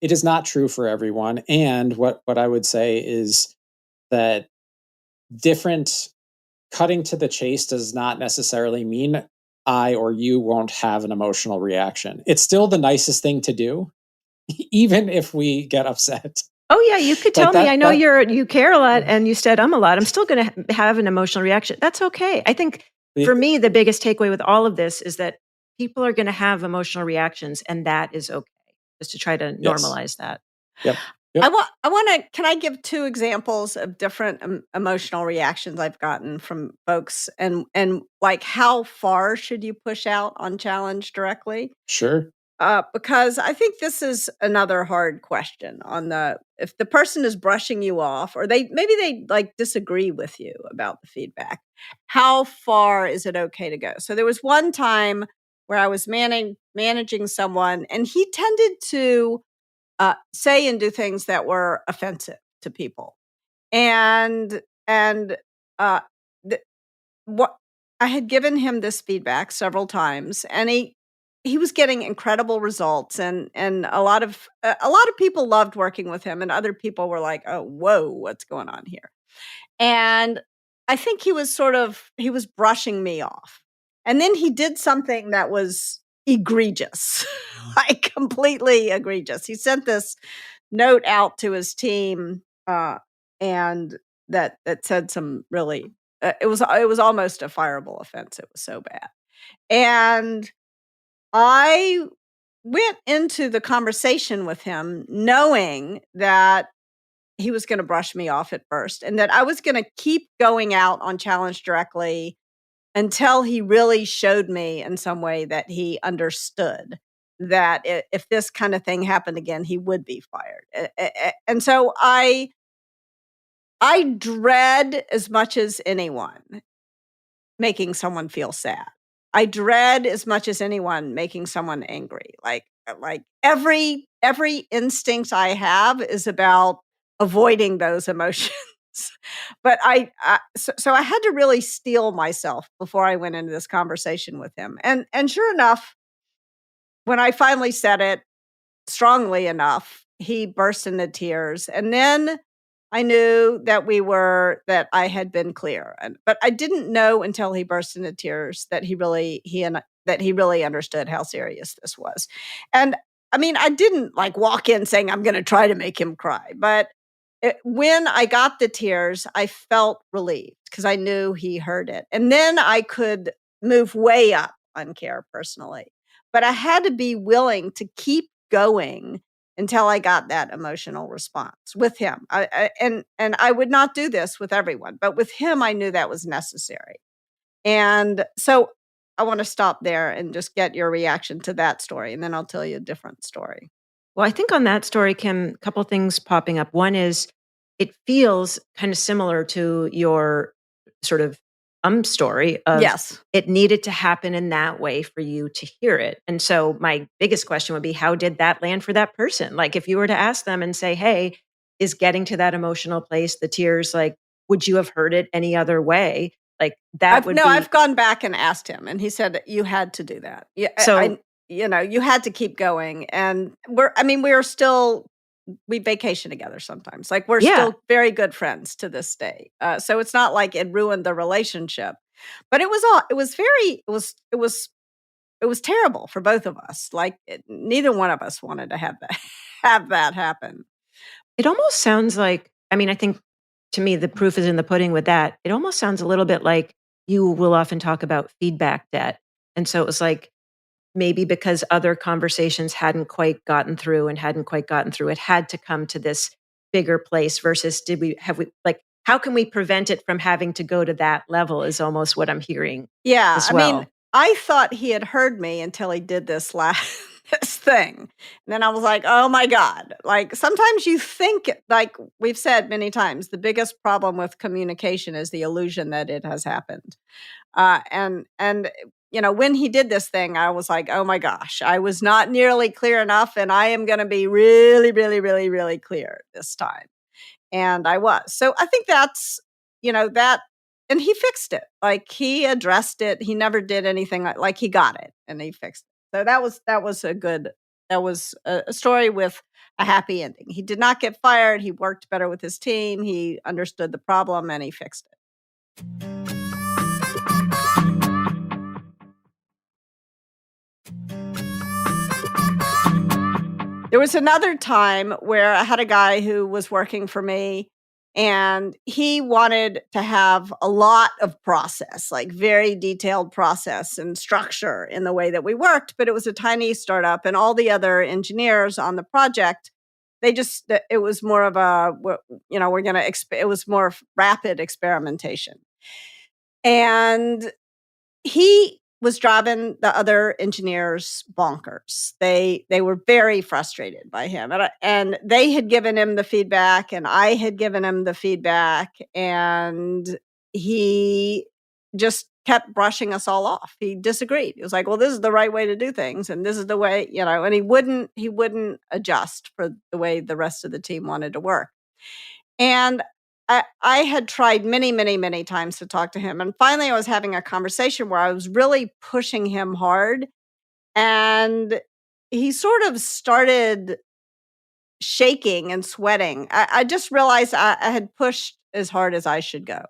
it is not true for everyone. And what I would say is that cutting to the chase does not necessarily mean I or you won't have an emotional reaction. It's still the nicest thing to do, even if we get upset. Oh yeah, you could tell me, I know you care a lot and you said I'm a lot. I'm still going to have an emotional reaction. That's okay. I think for me, the biggest takeaway with all of this is that people are going to have emotional reactions, and that is okay. Just to try to normalize that. Yep. Yep. I want to, can I give two examples of different emotional reactions I've gotten from folks and like how far should you push out on challenge directly? Sure. Because I think this is another hard question on if the person is brushing you off or maybe they like disagree with you about the feedback, how far is it okay to go? So there was one time where I was managing someone and he tended to say and do things that were offensive to people. And uh, th- what I had given him this feedback several times, and he was getting incredible results, and a lot of people loved working with him, and other people were like, "Oh, whoa, what's going on here?" And I think he was brushing me off, and then he did something that was egregious, like completely egregious. He sent this note out to his team, and that said some really it was almost a fireable offense. It was so bad. And I went into the conversation with him knowing that he was going to brush me off at first and that I was going to keep going out on challenge directly until he really showed me in some way that he understood that if this kind of thing happened again, he would be fired. And so I dread as much as anyone making someone feel sad. I dread as much as anyone making someone angry. Like every instinct I have is about avoiding those emotions. But so I had to really steel myself before I went into this conversation with him. And sure enough, when I finally said it strongly enough, he burst into tears. And then I knew that I had been clear. But I didn't know until he burst into tears that he really understood how serious this was. And I mean, I didn't like walk in saying I'm going to try to make him cry, but when I got the tears, I felt relieved because I knew he heard it. And then I could move way up on care personally. But I had to be willing to keep going until I got that emotional response with him. And I would not do this with everyone, but with him, I knew that was necessary. And so I want to stop there and just get your reaction to that story, and then I'll tell you a different story. Well, I think on that story, Kim, a couple things popping up. One is it feels kind of similar to your sort of story of Yes. it needed to happen in that way for you to hear it. And so my biggest question would be, how did that land for that person? Like if you were to ask them and say, hey, is getting to that emotional place, the tears, like, would you have heard it any other way? Like that would be. I've gone back and asked him, and he said you had to do that. Yeah, So you had to keep going. And we vacation together sometimes. Like we're still very good friends to this day. So it's not like it ruined the relationship, but it was terrible for both of us. Like neither one of us wanted to have that happen. it almost sounds like, I mean, I think to me, the proof is in the pudding with that. It almost sounds a little bit like you will often talk about feedback debt. And so it was like maybe because other conversations hadn't quite gotten through, it had to come to this bigger place versus how can we prevent it from having to go to that level is almost what I'm hearing. Yeah. As I well. mean, I thought he had heard me until he did this last this thing. And then I was like, oh my God. Like sometimes you think, like we've said many times, the biggest problem with communication is the illusion that it has happened. And when he did this thing, I was like, oh my gosh, I was not nearly clear enough, and I am going to be really, really, really, really clear this time. And I was. So I think that's, that, and he fixed it. Like he addressed it. He never did anything like he got it and he fixed it. So that was a story with a happy ending. He did not get fired. He worked better with his team. He understood the problem and he fixed it. There was another time where I had a guy who was working for me and he wanted to have a lot of process, like very detailed process and structure in the way that we worked, but it was a tiny startup and all the other engineers on the project it was more of a, we're going to, it was more rapid experimentation. And he was driving the other engineers bonkers. They were very frustrated by him, and they had given him the feedback, and I had given him the feedback, and he just kept brushing us all off. He disagreed. He was like, "Well, this is the right way to do things, and this is the way," and he wouldn't adjust for the way the rest of the team wanted to work. And I had tried many, many, many times to talk to him. And finally, I was having a conversation where I was really pushing him hard. And he sort of started shaking and sweating. I just realized I had pushed as hard as I should go.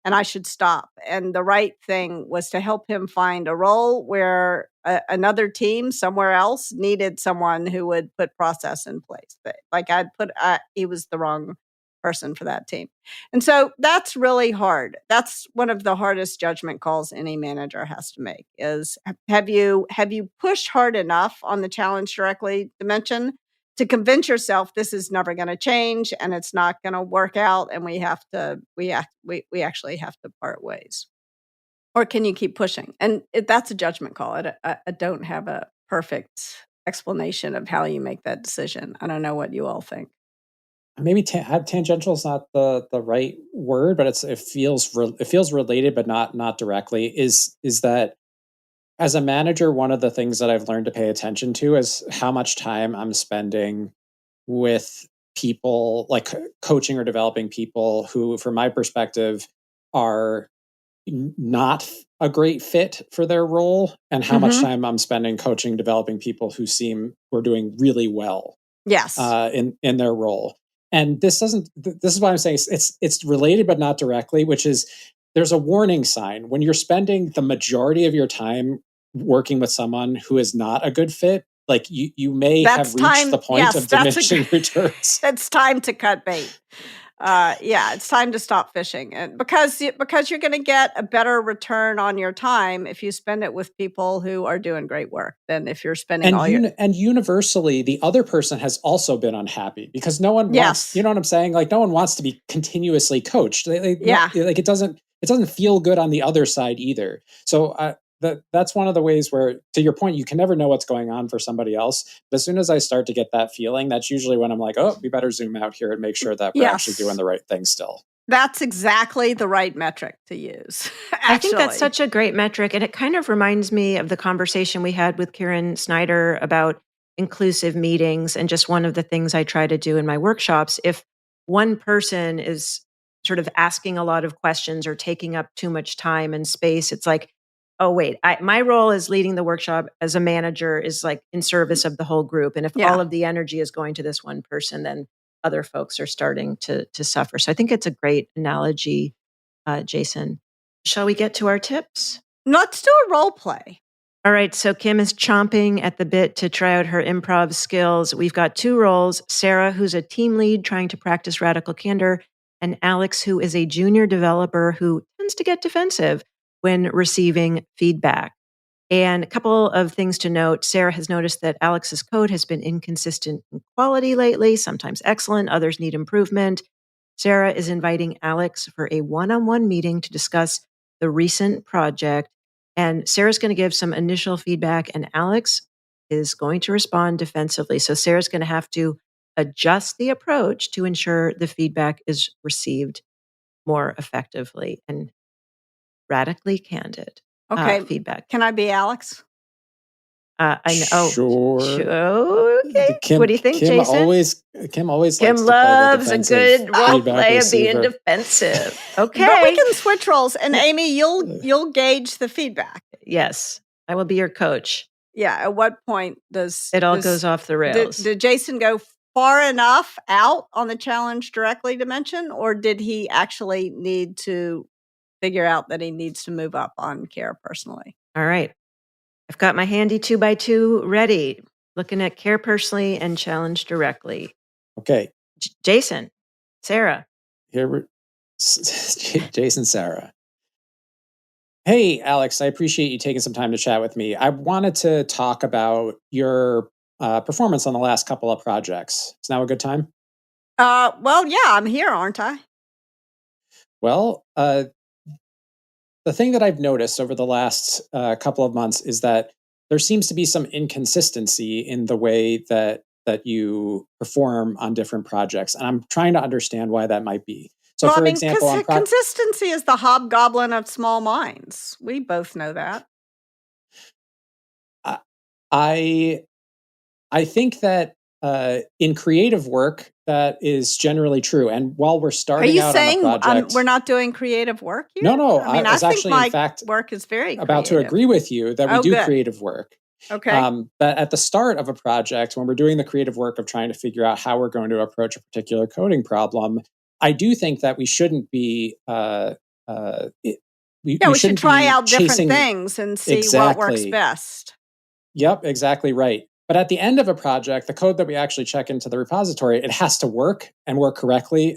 And I should stop. And the right thing was to help him find a role where another team somewhere else needed someone who would put process in place. But like he was the wrong person for that team. And so that's really hard. That's one of the hardest judgment calls any manager has to make is have you pushed hard enough on the challenge directly dimension to convince yourself this is never going to change and it's not going to work out and we actually have to part ways? Or can you keep pushing? And that's a judgment call. I don't have a perfect explanation of how you make that decision. I don't know what you all think. Maybe tangential is not the right word, but it feels related, but not directly. Is that as a manager, one of the things that I've learned to pay attention to is how much time I'm spending with people, like coaching or developing people who, from my perspective, are not a great fit for their role, and how much time I'm spending coaching, developing people who are doing really well. Yes. In their role. And this is why I'm saying it's related, but not directly, which is there's a warning sign when you're spending the majority of your time working with someone who is not a good fit. Like you may have reached the point of diminishing returns. That's time to cut bait. It's time to stop fishing, and because you're going to get a better return on your time if you spend it with people who are doing great work than if you're spending and universally the other person has also been unhappy because no one wants, you know what I'm saying? Like no one wants to be continuously coached. Like it doesn't feel good on the other side either. So that's one of the ways where, to your point, you can never know what's going on for somebody else. But as soon as I start to get that feeling, that's usually when I'm like, oh, we better zoom out here and make sure that we're actually doing the right thing still. That's exactly the right metric to use. I think that's such a great metric. And it kind of reminds me of the conversation we had with Karen Snyder about inclusive meetings. And just one of the things I try to do in my workshops, if one person is sort of asking a lot of questions or taking up too much time and space, it's like, oh, wait, my role as leading the workshop as a manager is like in service of the whole group. And if all of the energy is going to this one person, then other folks are starting to suffer. So I think it's a great analogy, Jason. Shall we get to our tips? Let's do a role play. All right. So Kim is chomping at the bit to try out her improv skills. We've got two roles: Sarah, who's a team lead trying to practice radical candor, and Alex, who is a junior developer who tends to get defensive when receiving feedback. And a couple of things to note. Sarah has noticed that Alex's code has been inconsistent in quality lately, sometimes excellent, others need improvement. Sarah is inviting Alex for a one-on-one meeting to discuss the recent project. And Sarah's going to give some initial feedback, and Alex is going to respond defensively. So Sarah's going to have to adjust the approach to ensure the feedback is received more effectively and radically candid. Feedback. Can I be Alex? I know. Sure. Okay. What do you think, Jason? Kim always Kim loves a good role play of being defensive. Okay. But we can switch roles, and Amy, you'll gauge the feedback. Yes, I will be your coach. Yeah. At what point does it all goes off the rails? Did Jason go far enough out on the challenge directly dimension, or did he actually need to figure out that he needs to move up on care personally? All right. I've got my handy 2x2 ready, looking at care personally and challenge directly. Okay. Jason, Sarah. Jason, Sarah. Hey, Alex, I appreciate you taking some time to chat with me. I wanted to talk about your performance on the last couple of projects. Is now a good time? Well, yeah, I'm here, aren't I? Well, the thing that I've noticed over the last couple of months is that there seems to be some inconsistency in the way that you perform on different projects, and I'm trying to understand why that might be. So, Well, I for mean, example, on consistency is the hobgoblin of small minds. We both know that. I I think that in creative work that is generally true. And while we're Are starting you out on a saying project, we're not doing creative work here? no, I mean, I I was think actually in my fact work is very about to creative. agree with you that we Oh, do good. creative work. Okay. But at the start of a project, when we're doing the creative work of trying to figure out how we're going to approach a particular coding problem, I do think that we shouldn't be we Yeah, we should shouldn't try be out different chasing things and see what works exactly. best. Yep, exactly right. But at the end of a project, the code that we actually check into the repository, it has to work and work correctly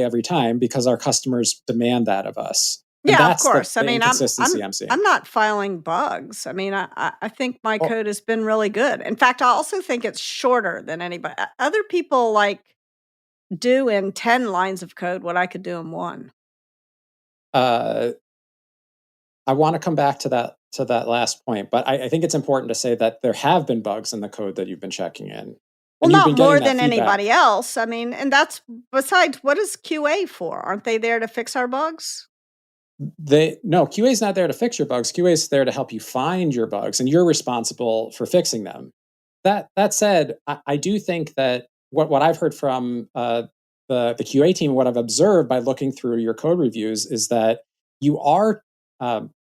every time because our customers demand that of us. And Yeah, of that's course. I the mean, inconsistency I'm seeing. I'm not filing bugs. I mean, I think my Oh, code has been really good. In fact, I also think it's shorter than anybody. Other people like do in 10 lines of code what I could do in one. uh, I want to come back to that last point, but I think it's important to say that there have been bugs in the code that you've been checking in, Well, and you've not been getting more that than feedback. anybody else. I mean, and that's besides, what is QA for? Aren't they there to fix our bugs? No, QA is not there to fix your bugs. QA is there to help you find your bugs, and you're responsible for fixing them. That said, I do think that what I've heard from the QA team, what I've observed by looking through your code reviews, is that you are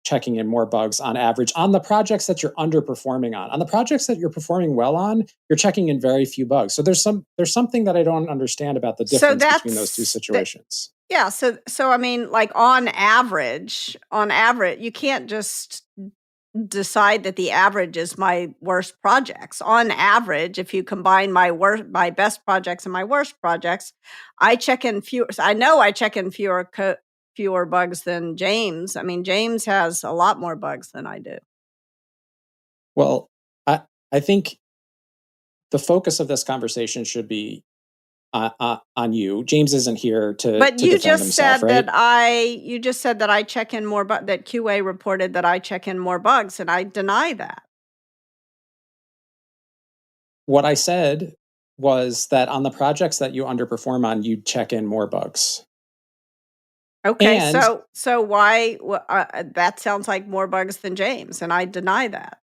checking in more bugs on average on the projects that you're underperforming on. On the projects that you're performing well on, you're checking in very few bugs. So there's something that I don't understand about the So difference between those two situations. yeah. So I mean, like on average, you can't just decide that the average is my worst projects. On average, if you combine my best projects and my worst projects, I check in fewer. I know I check in fewer bugs than James. I mean, James has a lot more bugs than I do. Well, I think the focus of this conversation should be on you. James isn't here But to defend himself, right? you just said that I check in more, but that QA reported that I check in more bugs, and I deny that. What I said was that on the projects that you underperform on, you check in more bugs. Okay, And so why? That sounds like more bugs than James, and I deny that.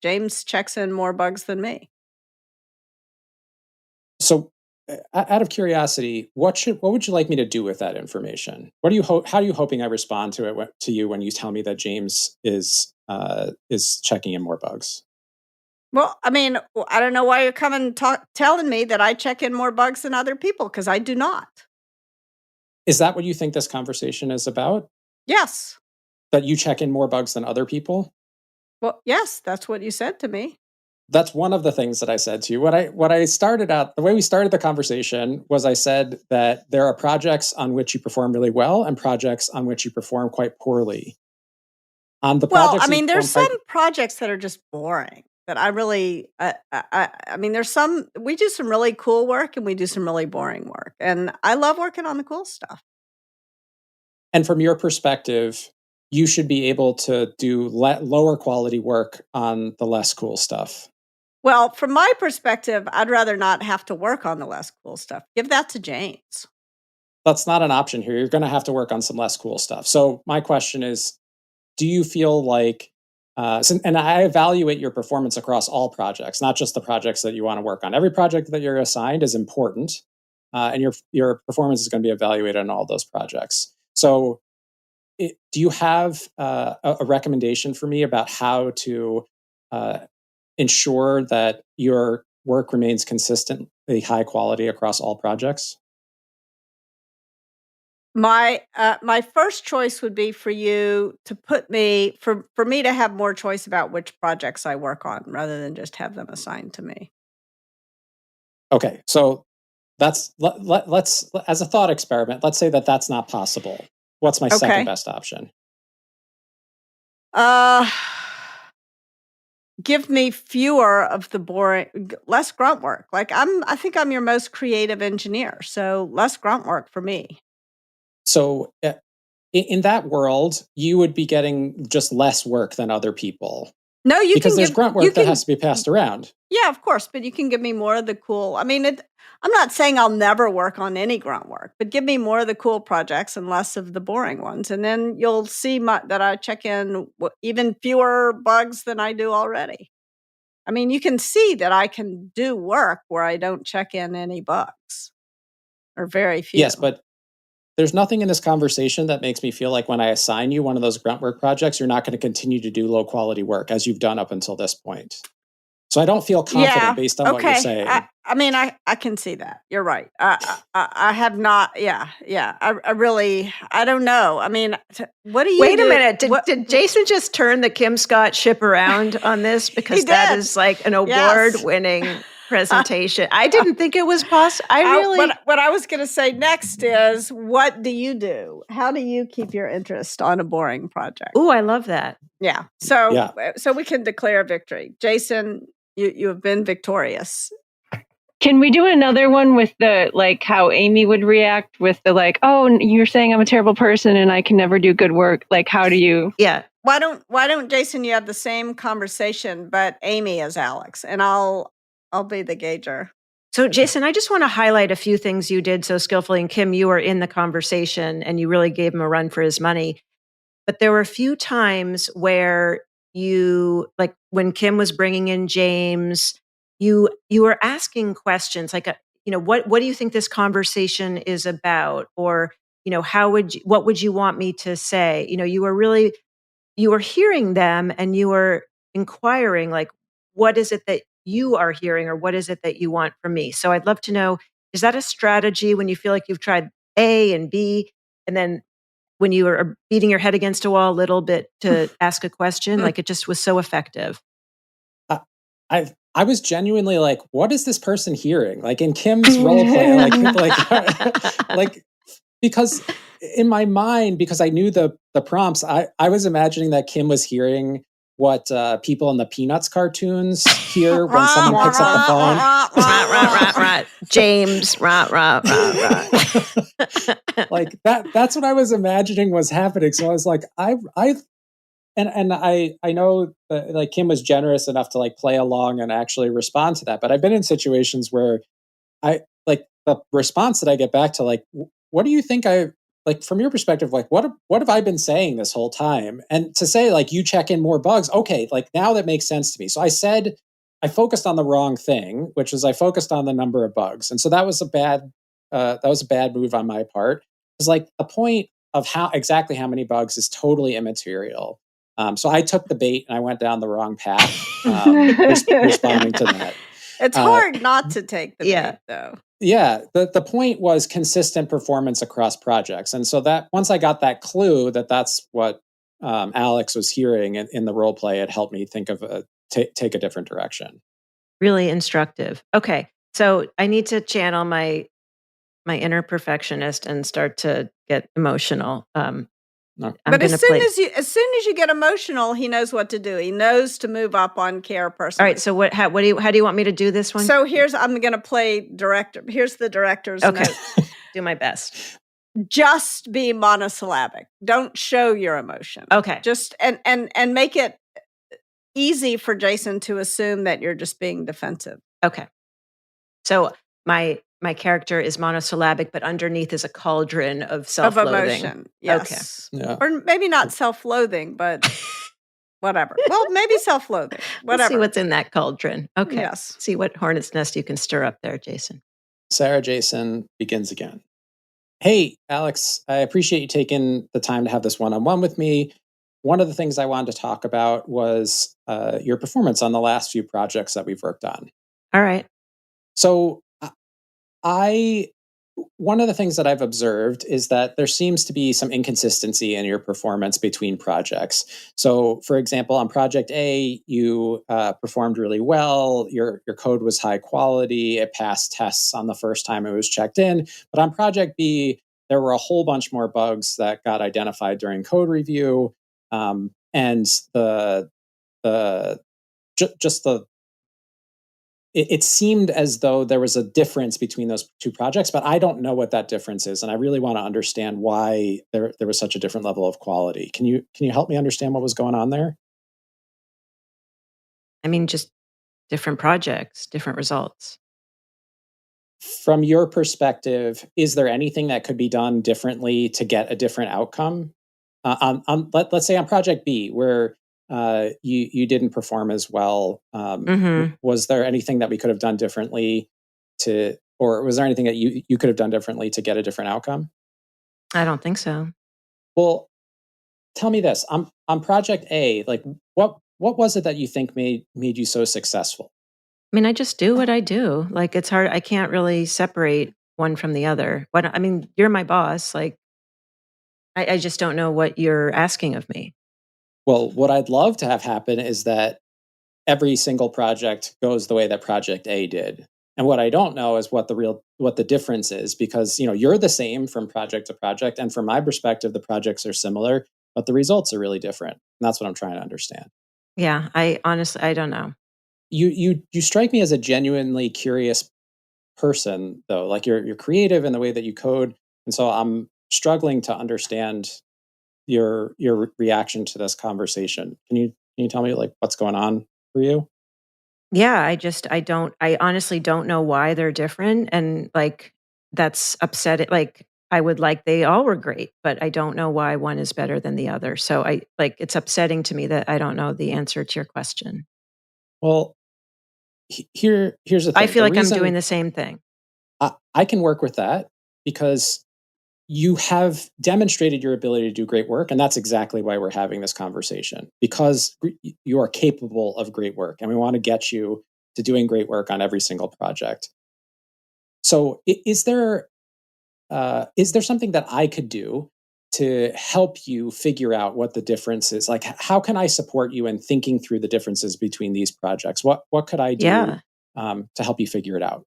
James checks in more bugs than me. so, out of curiosity, what would you like me to do with that information? What do you how are you hoping I respond to it to you when you tell me that James is checking in more bugs? Well, I mean, I don't know why you're telling me that I check in more bugs than other people, because I do not. Is that what you think this conversation is about? Yes. That you check in more bugs than other people? Well, yes, that's what you said to me. That's one of the things that I said to you. What I started out, the way we started the conversation was I said that there are projects on which you perform really well and projects on which you perform quite poorly. On the Well, I projects that you mean, there's perform some projects that are just boring. That I really, I mean, we do some really cool work and we do some really boring work. And I love working on the cool stuff. and from your perspective, you should be able to do lower quality work on the less cool stuff. Well, from my perspective, I'd rather not have to work on the less cool stuff. Give that to James. That's not an option here. You're going to have to work on some less cool stuff. So my question is, do you feel like and I evaluate your performance across all projects, not just the projects that you want to work on. Every project that you're assigned is important, and your performance is going to be evaluated on all those projects. So, do you have a recommendation for me about how to uh, ensure that your work remains consistently high quality across all projects? My first choice would be for you to put me for me to have more choice about which projects I work on rather than just have them assigned to me. Okay, so let's as a thought experiment. Let's say that that's not possible. What's my second Okay. best option? Uh give me fewer of the boring, less grunt work. Like I think I'm your most creative engineer, so less grunt work for me. So in that world, you would be getting just less work than other people. No, you because can there's give, grunt work that has to be passed around. Yeah, of course, but you can give me more of the cool. I mean, I'm not saying I'll never work on any grunt work, but give me more of the cool projects and less of the boring ones, and then you'll see that I check in even fewer bugs than I do already. I mean, you can see that I can do work where I don't check in any bugs, or very few. Yes, but there's nothing in this conversation that makes me feel like when I assign you one of those grunt work projects, you're not going to continue to do low quality work as you've done up until this point. So I don't feel confident based on what you're saying. I mean, I can see that. You're right. I have not. Yeah. I really, I don't know. I mean, what do you Wait a minute. Did Jason just turn the Kim Scott ship around on this? Because that is like an award-winning presentation. I didn't think it was possible. What I was going to say next is, what do you do? How do you keep your interest on a boring project? Oh, I love that. Yeah. So we can declare victory. Jason, you have been victorious. Can we do another one with the, like, how Amy would react with the, like, oh, you're saying I'm a terrible person and I can never do good work. Like, how do you? Yeah. Why don't Jason, you have the same conversation, but Amy as Alex, and I'll be the gauger. So, Jason, I just want to highlight a few things you did so skillfully. And Kim, you were in the conversation and you really gave him a run for his money. But there were a few times where you, like when Kim was bringing in James, you were asking questions like, what do you think this conversation is about? Or, what would you want me to say? You were hearing them and you were inquiring, like, what is it that you are hearing or what is it that you want from me? So I'd love to know, is that a strategy when you feel like you've tried A and B, and then when you are beating your head against a wall a little bit to ask a question, like it just was so effective? I was genuinely like, what is this person hearing? Like in Kim's role play, like because in my mind, because I knew the prompts, I was imagining that Kim was hearing what people in the Peanuts cartoons hear when someone picks up the phone. James, like that's what I was imagining was happening. So I was like, I know that like Kim was generous enough to like play along and actually respond to that. But I've been in situations where I like the response that I get back to like, what do you think like from your perspective, like what have I been saying this whole time? And to say like, you check in more bugs. Okay. Like now that makes sense to me. So I said, I focused on the wrong thing, which is I focused on the number of bugs. And so that was a bad move on my part. It's like the point of exactly how many bugs is totally immaterial. So I took the bait and I went down the wrong path, responding to that. It's hard not to take the bait, though. Yeah, the point was consistent performance across projects. And so that once I got that clue that that's what Alex was hearing in the role play, it helped me think of take a different direction. Really instructive. Okay, so I need to channel my inner perfectionist and start to get emotional. But as soon as you get emotional, he knows what to do. He knows to move up on care personally. All right. So how do you want me to do this one? So I'm going to play director. Here's the director's note. Do my best. Just be monosyllabic. Don't show your emotion. Okay. Just and make it easy for Jason to assume that you're just being defensive. Okay. So my character is monosyllabic, but underneath is a cauldron of self-loathing. Of emotion, yes. Okay. Yeah. Or maybe not self-loathing, but whatever. Well, maybe self-loathing. Whatever. We'll see what's in that cauldron. Okay. Yes. See what hornet's nest you can stir up there, Jason. Sarah Jason begins again. Hey, Alex, I appreciate you taking the time to have this one-on-one with me. One of the things I wanted to talk about was your performance on the last few projects that we've worked on. All right. So one of the things that I've observed is that there seems to be some inconsistency in your performance between projects. So, for example, on Project A, you performed really well. Your code was high quality. It passed tests on the first time it was checked in. But on Project B, there were a whole bunch more bugs that got identified during code review. And the just the it seemed as though there was a difference between those two projects, but I don't know what that difference is, and I really want to understand why there was such a different level of quality. Can you help me understand what was going on there? I mean, just different projects, different results. From your perspective, is there anything that could be done differently to get a different outcome? Let's say on project B, where you didn't perform as well. Was there anything that we could have done differently or was there anything that you could have done differently to get a different outcome? I don't think so. Well, tell me this: on project A, like what was it that you think made you so successful? I mean, I just do what I do. Like, it's hard. I can't really separate one from the other. I mean, you're my boss. Like, I just don't know what you're asking of me. Well, what I'd love to have happen is that every single project goes the way that project A did. And what I don't know is what the difference is, because you're the same from project to project, and from my perspective the projects are similar, but the results are really different. And that's what I'm trying to understand. Yeah, I honestly, I don't know. You strike me as a genuinely curious person, though. Like you're creative in the way that you code, and so I'm struggling to understand your reaction to this conversation. Can you tell me like what's going on for you? Yeah, I honestly don't know why they're different. And like, that's upsetting. Like, I would like they all were great, but I don't know why one is better than the other. So it's upsetting to me that I don't know the answer to your question. Well, here's the thing. I feel The like I'm reason doing the same thing. I can work with that because you have demonstrated your ability to do great work, and that's exactly why we're having this conversation, because you are capable of great work, and we want to get you to doing great work on every single project. So is there something that I could do to help you figure out what the difference is? Like, how can I support you in thinking through the differences between these projects? What could I do Yeah, to help you figure it out?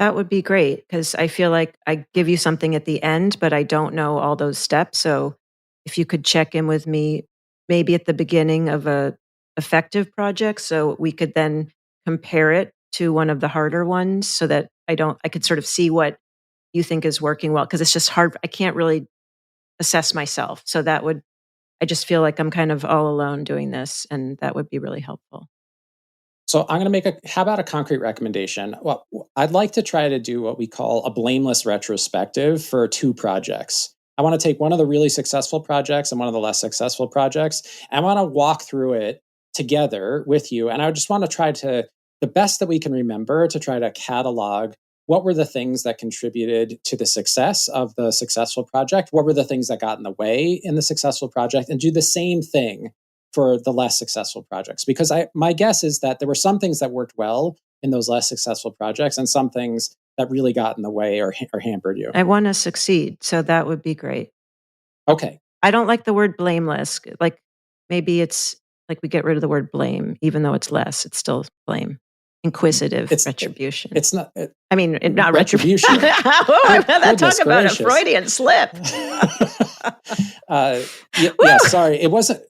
that would be great because I feel like I give you something at the end, but I don't know all those steps. So if you could check in with me maybe at the beginning of a effective project so we could then compare it to one of the harder ones so that I could sort of see what you think is working well because it's just hard. I can't really assess myself. So I just feel like I'm kind of all alone doing this and that would be really helpful. So I'm going to how about a concrete recommendation? Well, I'd like to try to do what we call a blameless retrospective for two projects. I want to take one of the really successful projects and one of the less successful projects. And I want to walk through it together with you. And I just want to try to, the best that we can remember, to try to catalog what were the things that contributed to the success of the successful project? What were the things that got in the way in the successful project? And do the same thing for the less successful projects, because my guess is that there were some things that worked well in those less successful projects and some things that really got in the way or hampered you. I want to succeed, so that would be great. Okay. I don't like the word blameless. Like maybe it's like we get rid of the word blame, even though it's less, it's still blame. Inquisitive retribution. It's not. I mean, not retribution. That talk about a Freudian slip. Sorry, it wasn't.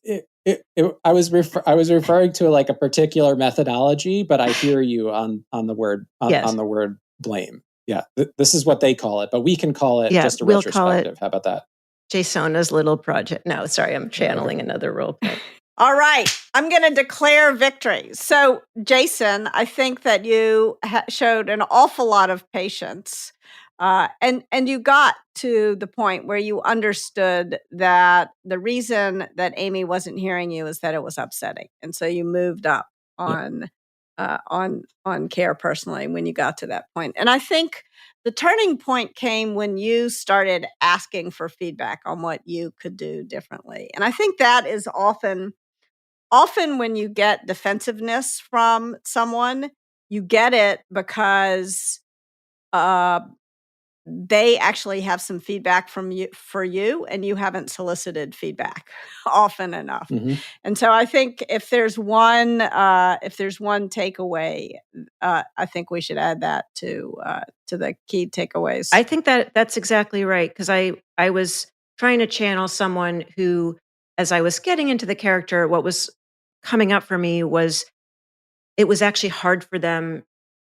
I was referring to like a particular methodology, but I hear you on the word on the word blame. Yeah, this is what they call it, but we can call it just a retrospective. How about that? Jasona's little project. No, sorry, I'm channeling another role play. All right, I'm going to declare victory. So, Jason, I think that you showed an awful lot of patience, and you got to the point where you understood that the reason that Amy wasn't hearing you is that it was upsetting, and so you moved up on care personally when you got to that point. And I think the turning point came when you started asking for feedback on what you could do differently, and I think that is often when you get defensiveness from someone, you get it because they actually have some feedback from you for you, and you haven't solicited feedback often enough. Mm-hmm. And so I think if there's one takeaway, I think we should add that to the key takeaways. I think that's exactly right, because I was trying to channel someone who, as I was getting into the character, what was coming up for me was it was actually hard for them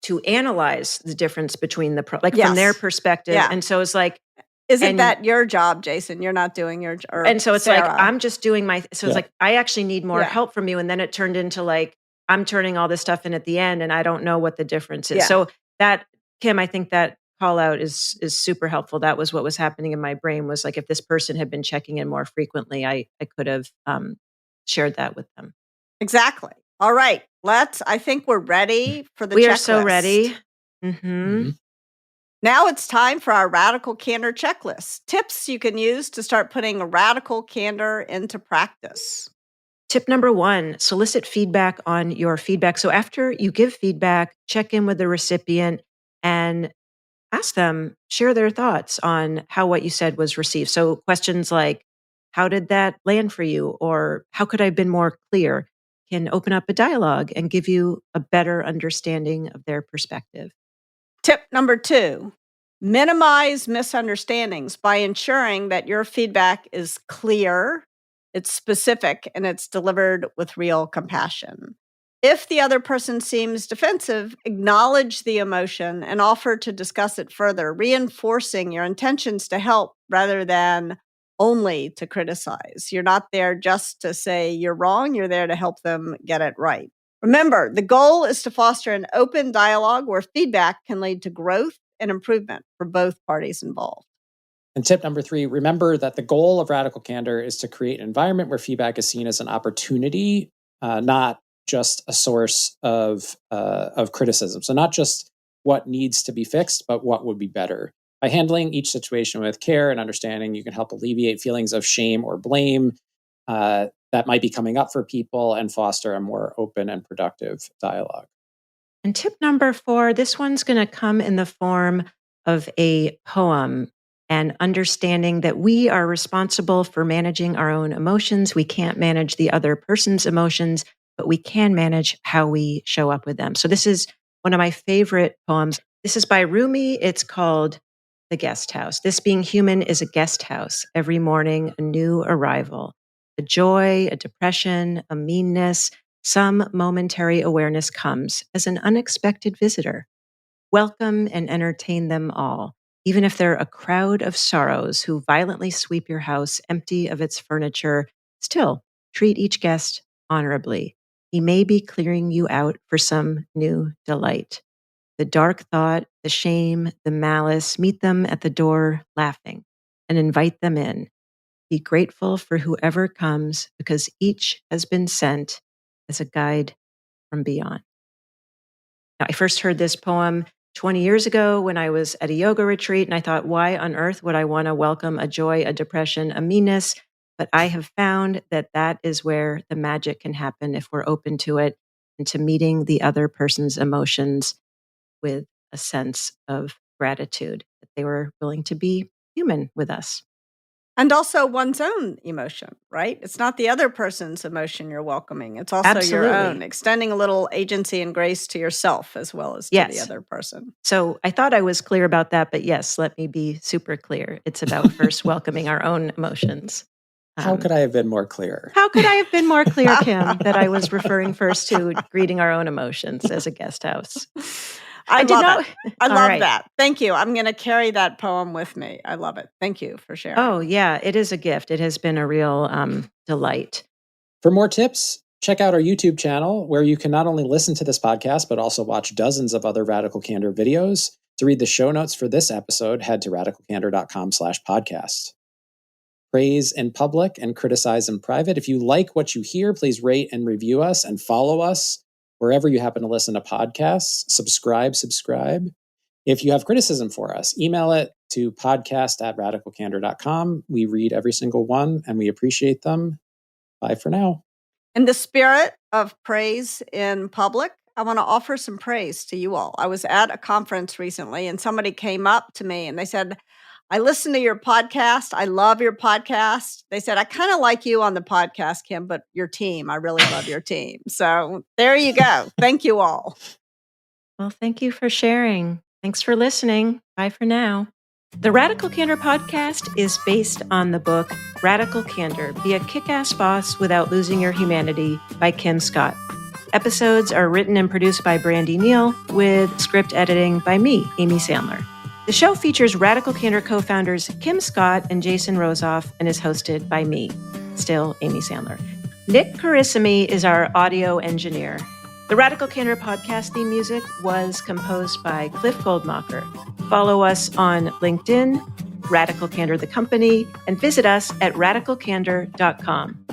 to analyze the difference between from their Yes. perspective. Yeah. And so it's like, Isn't that your job, Jason? You're not doing your job. and so it's Sarah. like, I'm just doing it's like, I actually need more Yeah. help from you. And then it turned into like, I'm turning all this stuff in at the end and I don't know what the difference is. Yeah. So that, Kim, I think that call out is super helpful. That was what was happening in my brain, was like, if this person had been checking in more frequently, I could have shared that with them. Exactly. All right. I think we're ready for the checklist. We are so ready. Mm-hmm. Now it's time for our radical candor checklist. Tips you can use to start putting a radical candor into practice. Tip number 1, solicit feedback on your feedback. So after you give feedback, check in with the recipient and ask them, share their thoughts on how what you said was received. So questions like, how did that land for you? Or how could I have been more clear? Can open up a dialogue and give you a better understanding of their perspective. Tip number 2, minimize misunderstandings by ensuring that your feedback is clear, it's specific, and it's delivered with real compassion. If the other person seems defensive, acknowledge the emotion and offer to discuss it further, reinforcing your intentions to help rather than only to criticize. You're not there just to say you're wrong, you're there to help them get it right. Remember, the goal is to foster an open dialogue where feedback can lead to growth and improvement for both parties involved. And tip number 3, remember that the goal of radical candor is to create an environment where feedback is seen as an opportunity, not just a source of criticism. So not just what needs to be fixed, but what would be better. By handling each situation with care and understanding, you can help alleviate feelings of shame or blame that might be coming up for people and foster a more open and productive dialogue. And tip number 4, this one's going to come in the form of a poem, and understanding that we are responsible for managing our own emotions. We can't manage the other person's emotions, but we can manage how we show up with them. So this is one of my favorite poems. This is by Rumi. It's called The Guest House. This being human is a guest house. Every morning, a new arrival, a joy, a depression, a meanness. Some momentary awareness comes as an unexpected visitor. Welcome and entertain them all, even if they're a crowd of sorrows who violently sweep your house empty of its furniture. Still, treat each guest honorably. He may be clearing you out for some new delight. The dark thought, the shame, the malice, meet them at the door laughing and invite them in. Be grateful for whoever comes, because each has been sent as a guide from beyond. Now, I first heard this poem 20 years ago when I was at a yoga retreat, and I thought, why on earth would I want to welcome a joy, a depression, a meanness? But I have found that that is where the magic can happen if we're open to it and to meeting the other person's emotions with a sense of gratitude that they were willing to be human with us. And also one's own emotion, right? It's not the other person's emotion you're welcoming. It's also your own, extending a little agency and grace to yourself as well as to the other person. So I thought I was clear about that, but yes, let me be super clear. It's about first welcoming our own emotions. How could I have been more clear? How could I have been more clear, Kim, that I was referring first to greeting our own emotions as a guest house? I love that. Thank you. I'm going to carry that poem with me. I love it. Thank you for sharing. Oh, yeah. It is a gift. It has been a real delight. For more tips, check out our YouTube channel, where you can not only listen to this podcast, but also watch dozens of other Radical Candor videos. To read the show notes for this episode, head to radicalcandor.com/podcast. Praise in public and criticize in private. If you like what you hear, please rate and review us and follow us wherever you happen to listen to podcasts. Subscribe. If you have criticism for us, email it to podcast@radicalcandor.com. We read every single one and we appreciate them. Bye for now. In the spirit of praise in public, I want to offer some praise to you all. I was at a conference recently and somebody came up to me and they said, I listen to your podcast. I love your podcast. They said, I kind of like you on the podcast, Kim, but your team, I really love your team. So there you go. Thank you all. Well, thank you for sharing. Thanks for listening. Bye for now. The Radical Candor podcast is based on the book Radical Candor, Be a Kick-Ass Boss Without Losing Your Humanity by Kim Scott. Episodes are written and produced by Brandy Neal with script editing by me, Amy Sandler. The show features Radical Candor co-founders Kim Scott and Jason Rosoff and is hosted by me, still Amy Sandler. Nick Carissimi is our audio engineer. The Radical Candor podcast theme music was composed by Cliff Goldmacher. Follow us on LinkedIn, Radical Candor the company, and visit us at radicalcandor.com.